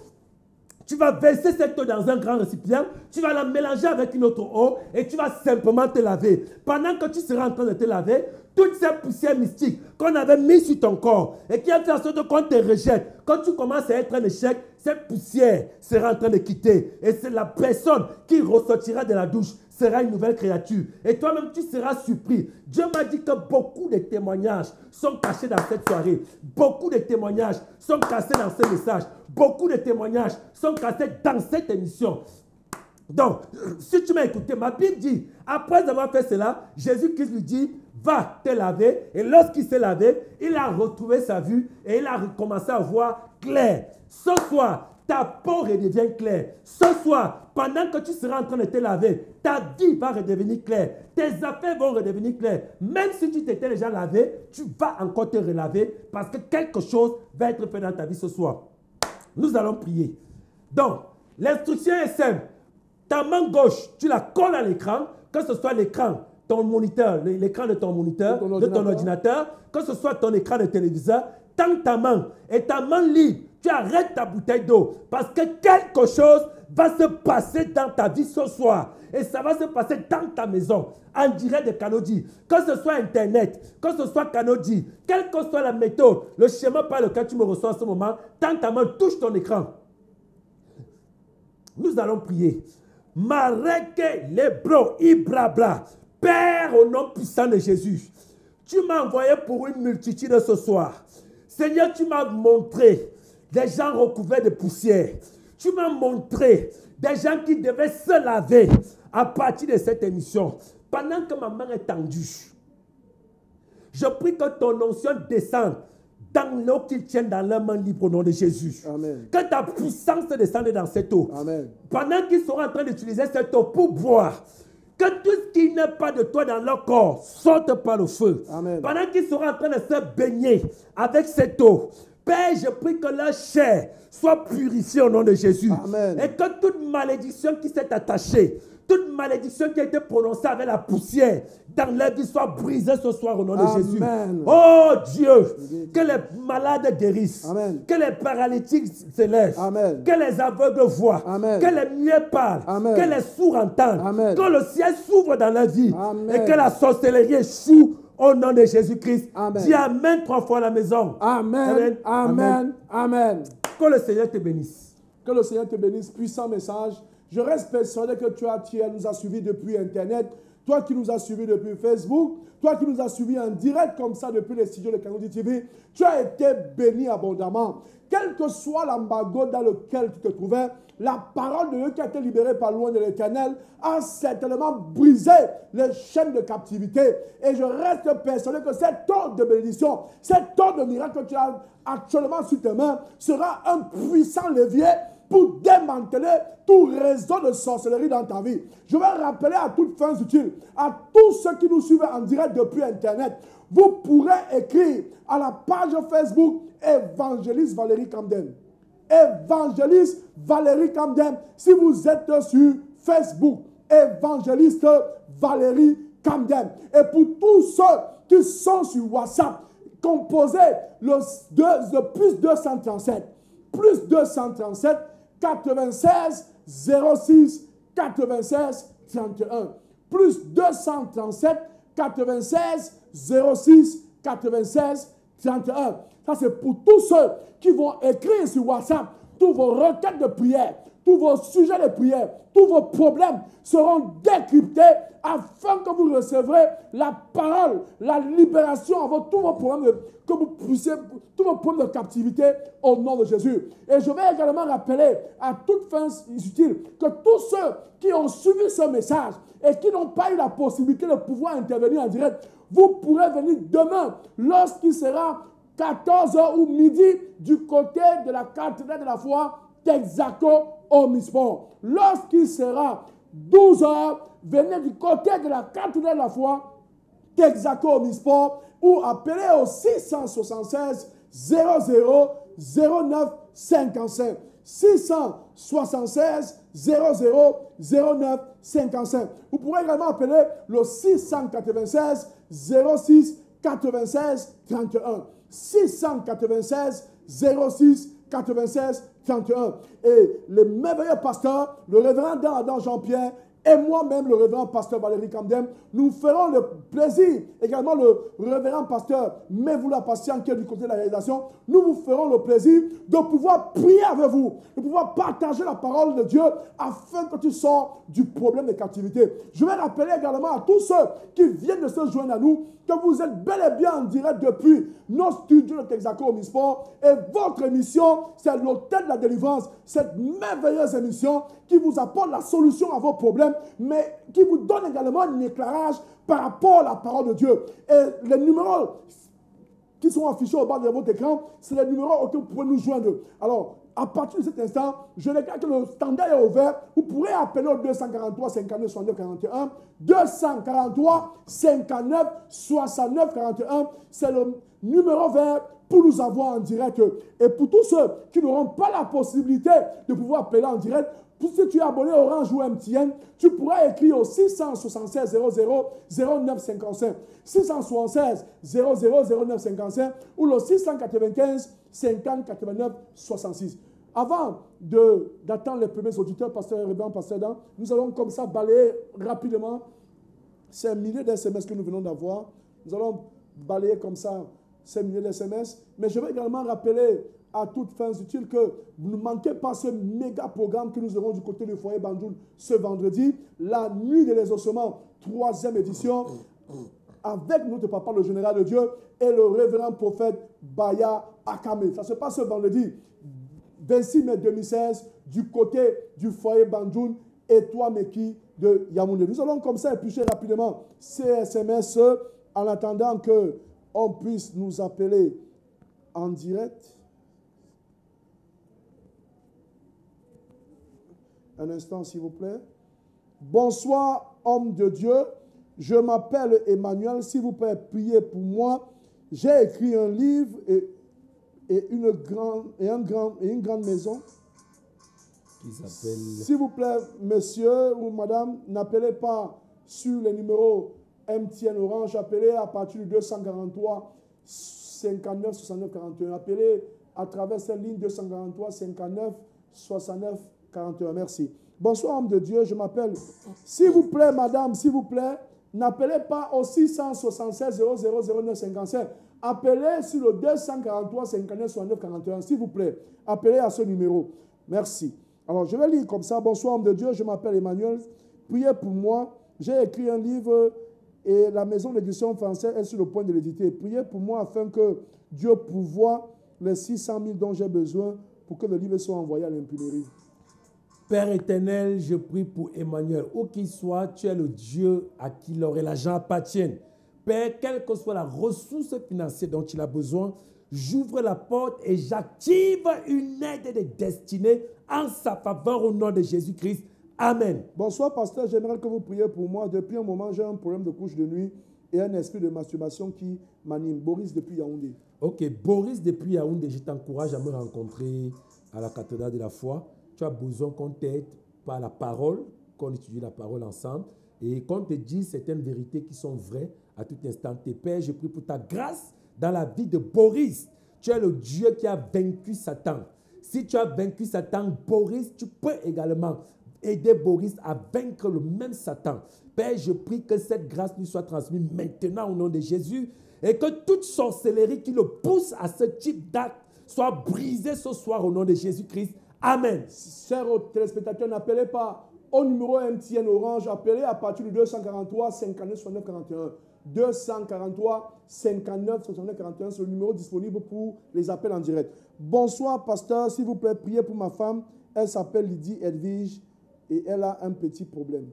Tu vas verser cette eau dans un grand récipient, tu vas la mélanger avec une autre eau et tu vas simplement te laver. Pendant que tu seras en train de te laver, toutes ces poussières mystiques qu'on avait mises sur ton corps et qui a fait en sorte qu'on te rejette, quand tu commences à être un échec, cette poussière sera en train de quitter. Et c'est la personne qui ressortira de la douche sera une nouvelle créature. Et toi-même, tu seras surpris. Dieu m'a dit que beaucoup de témoignages sont cachés dans cette soirée. Beaucoup de témoignages sont cachés dans ce message. Beaucoup de témoignages sont cachés dans cette émission. Donc, si tu m'as écouté, ma Bible dit, après avoir fait cela, Jésus-Christ lui dit, va te laver. Et lorsqu'il s'est lavé, il a retrouvé sa vue et il a commencé à voir clair. Ce soir, ta peau redevient claire. Ce soir, pendant que tu seras en train de te laver, ta vie va redevenir claire. Tes affaires vont redevenir claires. Même si tu t'étais déjà lavé, tu vas encore te relaver parce que quelque chose va être fait dans ta vie ce soir. Nous allons prier. Donc, l'instruction est simple. Ta main gauche, tu la colles à l'écran, que ce soit l'écran, ton moniteur, l'écran de ton moniteur, de ton ordinateur, que ce soit ton écran de téléviseur, tends ta main et ta main libre, tu arrêtes ta bouteille d'eau parce que quelque chose va se passer dans ta vie ce soir et ça va se passer dans ta maison, en direct de Kanodi, que ce soit Internet, que ce soit Kanodi, quelle que soit la méthode, le schéma par lequel tu me reçois en ce moment, tends ta main, touche ton écran. Nous allons prier. Mareke lebro ibrabla. Père, au nom puissant de Jésus, tu m'as envoyé pour une multitude ce soir. Seigneur, tu m'as montré des gens recouverts de poussière. Tu m'as montré des gens qui devaient se laver à partir de cette émission. Pendant que ma main est tendue, je prie que ton onction descende dans l'eau qu'ils tiennent dans leurs mains libres au nom de Jésus. Amen. Que ta puissance descende dans cette eau. Amen. Pendant qu'ils seront en train d'utiliser cette eau pour boire, que tout ce qui n'est pas de toi dans leur corps sorte par le feu. Amen. Pendant qu'ils seront en train de se baigner avec cette eau, Père, je prie que leur chair soit purifiée au nom de Jésus. Amen. Et que toute malédiction qui s'est attachée, toute malédiction qui a été prononcée avec la poussière dans leur vie soit brisée ce soir au nom de Jésus. Oh Dieu, que les malades guérissent. Amen. Que les paralytiques se lèvent. Amen. Que les aveugles voient. Amen. Que les muets parlent. Amen. Que les sourds entendent. Amen. Que le ciel s'ouvre dans leur vie. Amen. Et que la sorcellerie échoue au nom de Jésus-Christ. Amen. Dis Amen 3 fois à la maison. Amen. Amen. Amen. Que le Seigneur te bénisse. Que le Seigneur te bénisse. Puissant message. Je reste persuadé que tu nous as suivis depuis Internet, toi qui nous as suivis depuis Facebook, toi qui nous as suivis en direct comme ça depuis les studios de Kanodi TV, tu as été béni abondamment. Quel que soit l'embargo dans lequel tu te trouvais, la parole de Dieu qui a été libérée par loin de l'Éternel a certainement brisé les chaînes de captivité. Et je reste persuadé que cette onde de bénédiction, cette onde de miracle que tu as actuellement sous tes mains sera un puissant levier pour démanteler tout réseau de sorcellerie dans ta vie. Je vais rappeler à toutes fins utiles, à tous ceux qui nous suivent en direct depuis Internet, vous pourrez écrire à la page Facebook Évangéliste Valérie Camden. Évangéliste Valérie Camden. Si vous êtes sur Facebook, Évangéliste Valérie Camden. Et pour tous ceux qui sont sur WhatsApp, composez le plus 237. Plus 237 96 06 96 31. Plus 237 96 06 96 31. Ça, c'est pour tous ceux qui vont écrire sur WhatsApp, tous tous vos requêtes de prière, tous vos sujets de prière, tous vos problèmes seront décryptés afin que vous recevrez la parole, la libération avant tous vos problèmes, que vous puissiez, tous vos problèmes de captivité au nom de Jésus. Et je vais également rappeler à toute fin utile que tous ceux qui ont suivi ce message et qui n'ont pas eu la possibilité de pouvoir intervenir en direct, vous pourrez venir demain lorsqu'il sera 14h ou midi du côté de la cathédrale de la foi Texaco Omnisport. Lorsqu'il sera 12h, venez du côté de la cathédrale de la foi Texaco Omnisport ou appelez au 676 00 09 55. 676 00 09 55. Vous pourrez également appeler le 696 06 96 31. 696 06 96 31. Et le merveilleux pasteur, le révérend Adam Jean-Pierre, et moi-même, le révérend pasteur Valérie Kamdem, nous ferons le plaisir, également le révérend pasteur Mevoula Patient, qui est du côté de la réalisation, nous vous ferons le plaisir de pouvoir prier avec vous, de pouvoir partager la parole de Dieu afin que tu sors du problème de captivité. Je vais rappeler également à tous ceux qui viennent de se joindre à nous que vous êtes bel et bien en direct depuis nos studios de Texaco Omnisport et votre émission, c'est l'Hôtel de la Délivrance, cette merveilleuse émission qui vous apporte la solution à vos problèmes, mais qui vous donne également un éclairage par rapport à la parole de Dieu. Et les numéros qui sont affichés au bas de votre écran, c'est les numéros auxquels vous pouvez nous joindre. Alors, à partir de cet instant, je déclare que le standard est ouvert. Vous pourrez appeler au 243 59 69 41. 243 59 69 41. C'est le numéro vert pour nous avoir en direct. Et pour tous ceux qui n'auront pas la possibilité de pouvoir appeler en direct, si tu es abonné Orange ou MTN, tu pourras écrire au 676 00 09 55. 676 00 09 55 ou le 695 50 89 66. Avant d'attendre les premiers auditeurs, pasteur Révérend, pasteur Dan, nous allons comme ça balayer rapidement ces milliers d'SMS que nous venons d'avoir. Nous allons balayer comme ça ces milliers d'SMS. Mais je vais également rappeler à toutes fins utiles que vous ne manquez pas ce méga programme que nous aurons du côté du foyer Banjoul ce vendredi, la nuit de l'exaucement, 3e édition, avec notre papa le général de Dieu et le révérend prophète Baya Akame. Ça se passe ce vendredi 26 mai 2016 du côté du foyer Banjoul et toi Meki de Yaoundé. Nous allons comme ça éplucher rapidement ces SMS en attendant qu'on puisse nous appeler en direct. Un instant, s'il vous plaît. Bonsoir, homme de Dieu. Je m'appelle Emmanuel. S'il vous plaît, priez pour moi. J'ai écrit un livre et une grande maison. S'il vous plaît, monsieur ou madame, n'appelez pas sur le numéro MTN Orange. Appelez à partir du 243 59 69 41. Appelez à travers cette ligne 243 59 69 41. Merci. Bonsoir, homme de Dieu, je m'appelle. S'il vous plaît, madame, s'il vous plaît, n'appelez pas au 676 00 09 55. Appelez sur le 243 59 69 41, s'il vous plaît. Appelez à ce numéro. Merci. Alors, je vais lire comme ça. Bonsoir, homme de Dieu, je m'appelle Emmanuel. Priez pour moi. J'ai écrit un livre et la maison d'édition française est sur le point de l'éditer. Priez pour moi afin que Dieu pourvoie les 600 000 dont j'ai besoin pour que le livre soit envoyé à l'imprimerie. Père éternel, je prie pour Emmanuel. Où qu'il soit, tu es le Dieu à qui l'or et l'argent appartiennent. Père, quelle que soit la ressource financière dont il a besoin, j'ouvre la porte et j'active une aide de destinée en sa faveur au nom de Jésus-Christ. Amen. Bonsoir, pasteur. J'aimerais que vous priez pour moi. Depuis un moment, j'ai un problème de couche de nuit et un esprit de masturbation qui m'anime. Boris depuis Yaoundé. Ok, Boris depuis Yaoundé, je t'encourage à me rencontrer à la cathédrale de la foi. Tu as besoin qu'on t'aide par la parole, qu'on étudie la parole ensemble et qu'on te dise certaines vérités qui sont vraies à tout instant. Père, je prie pour ta grâce dans la vie de Boris. Tu es le Dieu qui a vaincu Satan. Si tu as vaincu Satan, Boris, tu peux également aider Boris à vaincre le même Satan. Père, je prie que cette grâce lui soit transmise maintenant au nom de Jésus et que toute sorcellerie qui le pousse à ce type d'acte soit brisée ce soir au nom de Jésus-Christ. Amen. Chers téléspectateurs, n'appelez pas au numéro MTN Orange, appelez à partir du 243 59 69 41. 243 59 69 41, c'est le numéro disponible pour les appels en direct. Bonsoir, pasteur. S'il vous plaît, priez pour ma femme. Elle s'appelle Lydie Edwige et elle a un petit problème.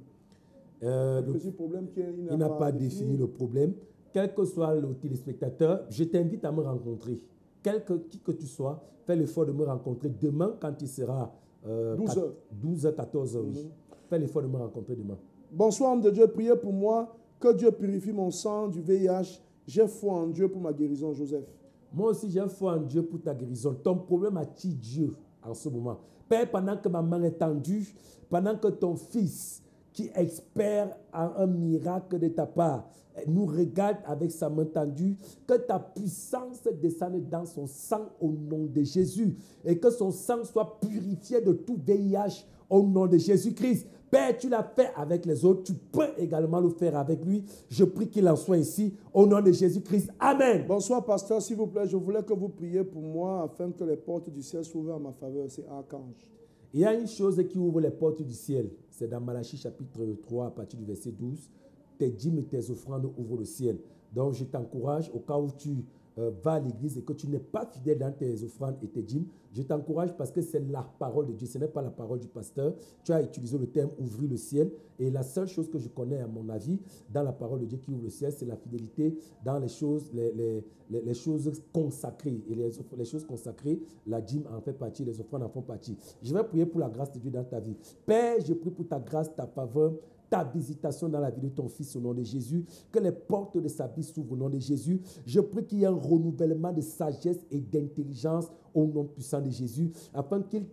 Petit problème il n'a pas défini le problème. Quel que soit le téléspectateur, je t'invite à me rencontrer. Qui que tu sois, fais l'effort de me rencontrer demain quand il sera 12h, 14h. Oui. Fais l'effort de me rencontrer demain. Bonsoir, homme de Dieu. Priez pour moi. Que Dieu purifie mon sang du VIH. J'ai foi en Dieu pour ma guérison, Joseph. Moi aussi, j'ai foi en Dieu pour ta guérison. Ton problème a-t-il Dieu en ce moment? Père, pendant que ma main est tendue, pendant que ton fils, qui espère un miracle de ta part, nous regarde avec sa main tendue, que ta puissance descende dans son sang au nom de Jésus et que son sang soit purifié de tout VIH au nom de Jésus-Christ. Père, tu l'as fait avec les autres, tu peux également le faire avec lui. Je prie qu'il en soit ici, au nom de Jésus-Christ. Amen. Bonsoir, pasteur, s'il vous plaît. Je voulais que vous priez pour moi afin que les portes du ciel s'ouvrent en ma faveur. C'est Archange. Il y a une chose qui ouvre les portes du ciel. C'est dans Malachie chapitre 3, à partir du verset 12. Tes dîmes et tes offrandes ouvrent le ciel. Donc, je t'encourage, au cas où tu vas à l'église et que tu n'es pas fidèle dans tes offrandes et tes dîmes, je t'encourage parce que c'est la parole de Dieu, ce n'est pas la parole du pasteur. Tu as utilisé le terme ouvrir le ciel et la seule chose que je connais à mon avis dans la parole de Dieu qui ouvre le ciel, c'est la fidélité dans les choses, les choses consacrées. Et les choses consacrées, la dîme en fait partie, les offrandes en font partie. Je vais prier pour la grâce de Dieu dans ta vie. Père, je prie pour ta grâce, ta faveur, ta visitation dans la vie de ton fils au nom de Jésus, que les portes de sa vie s'ouvrent au nom de Jésus. Je prie qu'il y ait un renouvellement de sagesse et d'intelligence au nom puissant de Jésus, afin qu'il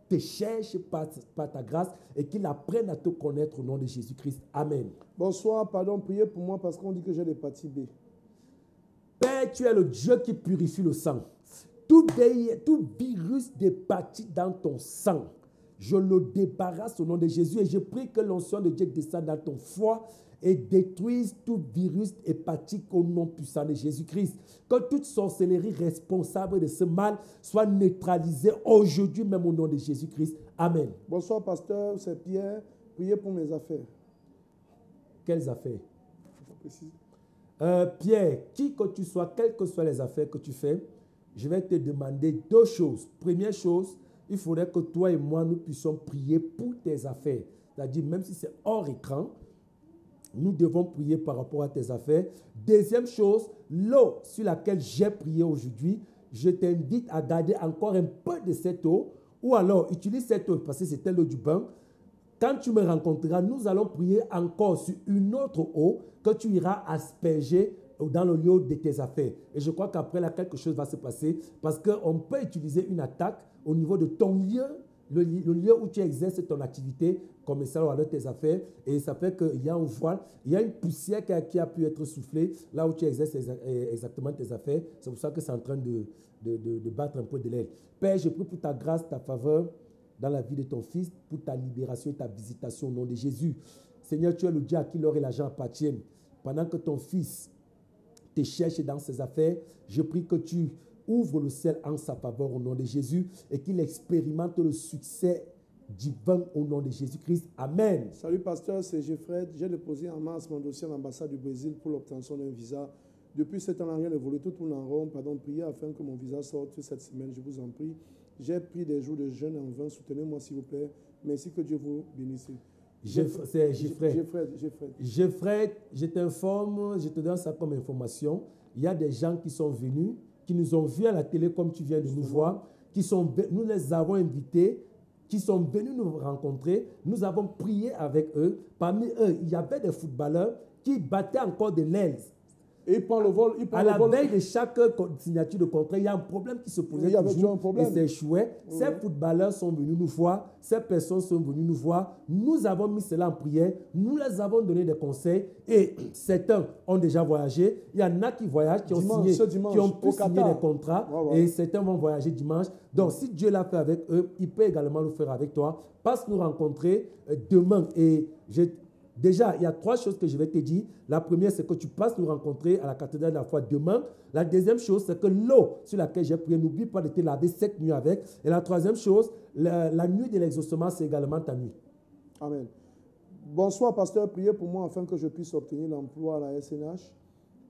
te cherche par ta grâce et qu'il apprenne à te connaître au nom de Jésus-Christ. Amen. Bonsoir, pardon, priez pour moi parce qu'on dit que j'ai l'hépatite B. Père, tu es le Dieu qui purifie le sang. Tout virus d'hépatite dans ton sang, je le débarrasse au nom de Jésus et je prie que l'onction de Dieu descende dans ton foie et détruise tout virus hépatique au nom puissant de Jésus-Christ. Que toute sorcellerie responsable de ce mal soit neutralisée aujourd'hui même au nom de Jésus-Christ. Amen. Bonsoir pasteur, c'est Pierre. Priez pour mes affaires. Quelles affaires? Pierre, qui que tu sois, quelles que soient les affaires que tu fais, je vais te demander deux choses. Première chose, il faudrait que toi et moi, nous puissions prier pour tes affaires. C'est-à-dire, même si c'est hors écran, nous devons prier par rapport à tes affaires. Deuxième chose, l'eau sur laquelle j'ai prié aujourd'hui, je t'invite à garder encore un peu de cette eau, ou alors utilise cette eau, parce que c'était l'eau du bain. Quand tu me rencontreras, nous allons prier encore sur une autre eau que tu iras asperger dans le lieu de tes affaires. Et je crois qu'après là, quelque chose va se passer parce qu'on peut utiliser une attaque au niveau de ton lieu, le lieu où tu exerces ton activité commerciale ou alors tes affaires. Et ça fait qu'il y a un voile, il y a une poussière qui a pu être soufflée là où tu exerces exactement tes affaires. C'est pour ça que c'est en train de battre un peu de l'aile. Père, je prie pour ta grâce, ta faveur dans la vie de ton fils, pour ta libération et ta visitation au nom de Jésus. Seigneur, tu es le Dieu à qui l'or et l'argent appartiennent. Pendant que ton fils te cherche dans ses affaires, je prie que tu ouvres le ciel en sa faveur au nom de Jésus et qu'il expérimente le succès divin au nom de Jésus-Christ. Amen. Salut pasteur, c'est Geoffrey. J'ai déposé en mars mon dossier à l'ambassade du Brésil pour l'obtention d'un visa. Depuis 7 ans, rien évolué, tout tourne en rond. Pardon, priez afin que mon visa sorte cette semaine, je vous en prie. J'ai pris des jours de jeûne en vain. Soutenez-moi s'il vous plaît. Merci, que Dieu vous bénisse. C'est Geoffrey. Geoffrey, je t'informe, je te donne ça comme information. Il y a des gens qui sont venus, qui nous ont vus à la télé comme tu viens de nous voir, nous les avons invités, qui sont venus nous rencontrer. Nous avons prié avec eux. Parmi eux, il y avait des footballeurs qui battaient encore de l'aile. Et il prend le vol. À la veille de chaque signature de contrat, il y a un problème qui se posait. Il y avait toujours un problème. Et c'est échoué. Ces footballeurs sont venus nous voir. Ces personnes sont venues nous voir. Nous avons mis cela en prière. Nous les avons donné des conseils. Et certains ont déjà voyagé. Il y en a qui voyagent, qui ont pu signer des contrats. Et certains vont voyager dimanche. Donc, si Dieu l'a fait avec eux, il peut également le faire avec toi. Passe nous rencontrer demain. Et Déjà, il y a 3 choses que je vais te dire. La première, c'est que tu passes nous rencontrer à la cathédrale de la foi demain. La deuxième chose, c'est que l'eau sur laquelle j'ai prié, n'oublie pas de te laver cette nuit avec. Et la troisième chose, la nuit de l'exaucement, c'est également ta nuit. Amen. Bonsoir, pasteur. Priez pour moi afin que je puisse obtenir l'emploi à la SNH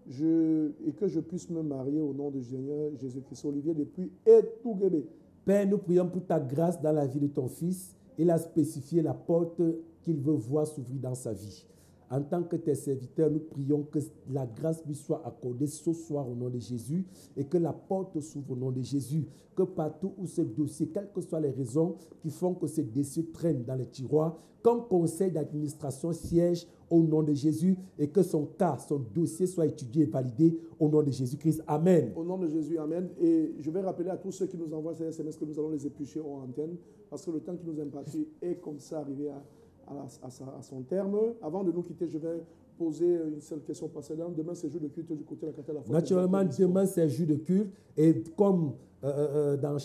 et que je puisse me marier au nom de Jésus-Christ. Olivier depuis Etougébé. Père, nous prions pour ta grâce dans la vie de ton fils. Il a spécifié la porte qu'il veut voir s'ouvrir dans sa vie. En tant que tes serviteurs, nous prions que la grâce lui soit accordée ce soir au nom de Jésus et que la porte s'ouvre au nom de Jésus. Que partout où ce dossier, quelles que soient les raisons qui font que ce dossier traîne dans les tiroirs, qu'un conseil d'administration siège au nom de Jésus et que son cas, son dossier soit étudié et validé au nom de Jésus-Christ. Amen. Au nom de Jésus, amen. Et je vais rappeler à tous ceux qui nous envoient ces SMS que nous allons les éplucher en antenne parce que le temps qui nous est imparti est comme ça arrivé à son terme. Avant de nous quitter, je vais poser une seule question précédente. Demain, c'est jour de culte du côté de la cathédrale. Naturellement, demain, c'est jour de culte. Et comme dans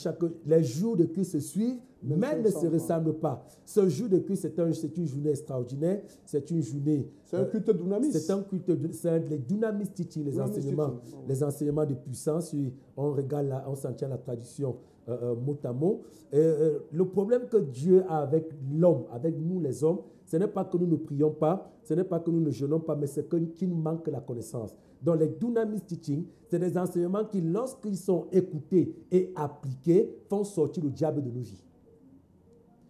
les jours de culte se suivent, mais ne se ressemblent pas. Ce jour de culte, c'est une journée extraordinaire. C'est une journée... C'est un culte dynamique. C'est un culte, c'est les dynamiques teaching, les enseignements de puissance. On regarde là, on s'en tient à la tradition mot à mot. Le problème que Dieu a avec l'homme, avec nous les hommes, ce n'est pas que nous ne prions pas, ce n'est pas que nous ne jeûnons pas, mais c'est qu'il manque la connaissance. Dans les dynamic teaching, c'est des enseignements qui, lorsqu'ils sont écoutés et appliqués, font sortir le diable de nos vies.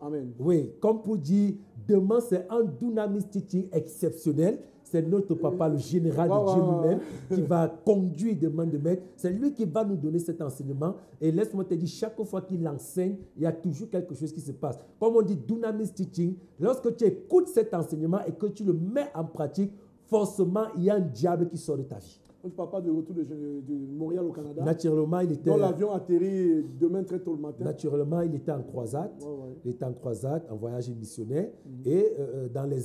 Amen. Oui, comme pour dire, demain c'est un dynamic teaching exceptionnel. C'est notre papa, le général de Dieu lui-même, qui va conduire demain de maître. C'est lui qui va nous donner cet enseignement. Et laisse-moi te dire, chaque fois qu'il enseigne, il y a toujours quelque chose qui se passe. Comme on dit, dynamic teaching, lorsque tu écoutes cet enseignement et que tu le mets en pratique, forcément, il y a un diable qui sort de ta vie. Notre papa de retour de Montréal au Canada. Naturellement, il était... Dont l'avion atterrit demain très tôt le matin. Naturellement, il était en croisade. Il était en croisade, en voyage missionnaire. Et dans les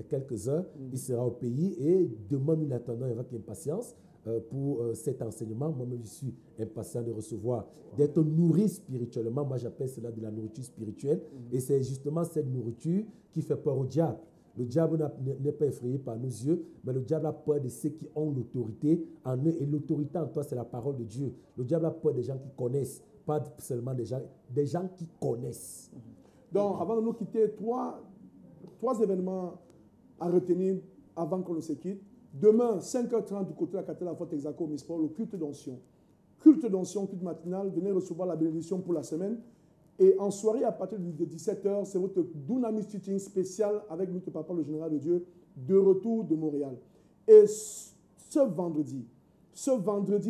quelques heures, il sera au pays. Et demain, nous l'attendons avec impatience pour cet enseignement. Moi-même, je suis impatient de recevoir, d'être nourri spirituellement. Moi, j'appelle cela de la nourriture spirituelle. Et c'est justement cette nourriture qui fait peur au diable. Le diable n'est pas effrayé par nos yeux, mais le diable a peur de ceux qui ont l'autorité en eux. Et l'autorité en toi, c'est la parole de Dieu. Le diable a peur des gens qui connaissent, pas seulement des gens qui connaissent. Donc, avant de nous quitter, trois événements à retenir avant qu'on ne se quitte. Demain, 5h30 du côté de la cathédrale Fort Texaco, Misport, le culte d'onction. Culte d'onction, culte matinal, venez recevoir la bénédiction pour la semaine. Et en soirée, à partir de 17h, c'est votre Dunamis Teaching spécial avec notre papa, le général de Dieu, de retour de Montréal. Et ce vendredi,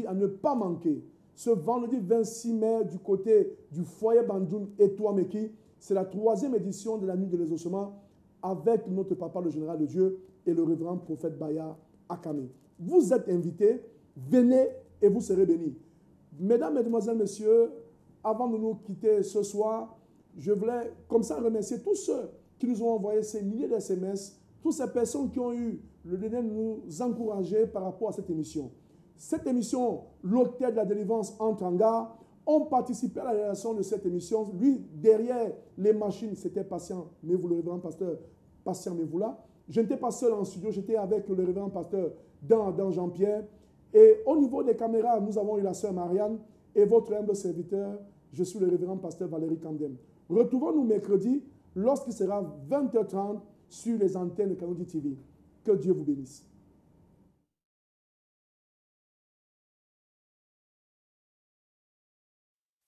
à ne pas manquer, ce vendredi 26 mai, du côté du foyer Banjoun et Touameki, c'est la 3e édition de la nuit de l'exaucement avec notre papa, le général de Dieu, et le révérend prophète Baya Akame. Vous êtes invités, venez et vous serez bénis. Mesdames, Mesdemoiselles, Messieurs, avant de nous quitter ce soir, je voulais comme ça remercier tous ceux qui nous ont envoyé ces milliers de SMS, toutes ces personnes qui ont eu le dédain de nous encourager par rapport à cette émission. Cette émission, l'hôtel de la délivrance entre en gare, ont participé à la réalisation de cette émission. Lui, derrière les machines, c'était Patient, mais vous, le révérend pasteur Patient, mais vous là. Je n'étais pas seul en studio, j'étais avec le révérend pasteur dans Jean-Pierre. Et au niveau des caméras, nous avons eu la sœur Marianne et votre humble serviteur. Je suis le révérend pasteur Valérie Kandem. Retrouvons-nous mercredi lorsqu'il sera 20h30 sur les antennes de Canal TV. Que Dieu vous bénisse.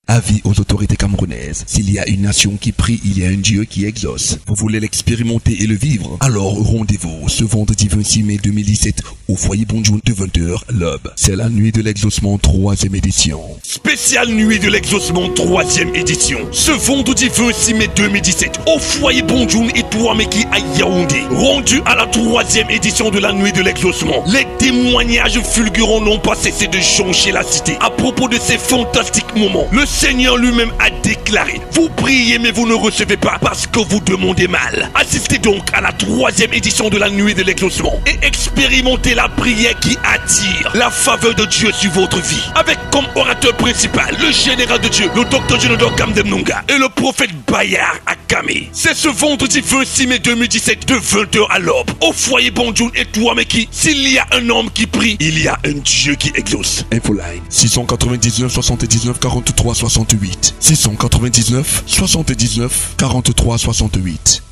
Avis aux autorités camerounaises. S'il y a une nation qui prie, il y a un Dieu qui exauce. Vous voulez l'expérimenter et le vivre? Alors rendez-vous ce vendredi 26 mai 2017 au foyer Bonjour de 20h, l'aube. C'est la nuit de l'exaucement 3e édition. Spéciale nuit de l'exaucement 3e édition. Ce vendredi 26 mai 2017 au foyer Bonjour et Touameki à Yaoundé. Rendu à la 3e édition de la nuit de l'exaucement. Les témoignages fulgurants n'ont pas cessé de joncher la cité. À propos de ces fantastiques moments, le Seigneur lui-même a déclaré: vous priez mais vous ne recevez pas parce que vous demandez mal. Assistez donc à la 3e édition de la nuit de l'exaucement et expérimentez la prière qui attire la faveur de Dieu sur votre vie. Avec comme orateur principal le général de Dieu, le docteur Jonathan Kamdem Nunga et le prophète Bayar Akame. C'est ce vendredi 26 6 mai 2017 de 20h à l'aube. Au foyer Bonjour et Touameki, s'il y a un homme qui prie, il y a un Dieu qui exauce. Infoline 699 79 43 68. 699 79 43 68.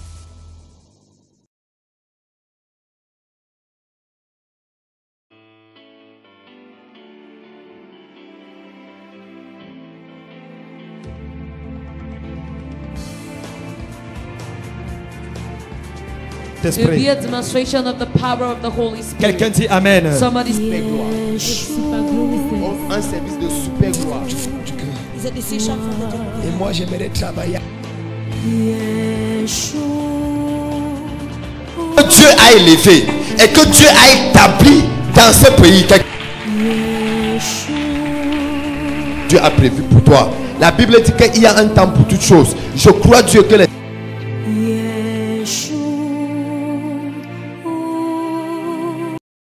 It will be a demonstration of the power of the Holy Spirit. Quelqu'un dit Amen. Somebody Un service de super gloire. Et moi j'aimerais travailler. Que Dieu a élevé et que Dieu a établi dans ce pays. Dieu a prévu pour toi. La Bible dit qu'il y a un temps pour toutes choses. Je crois Dieu que les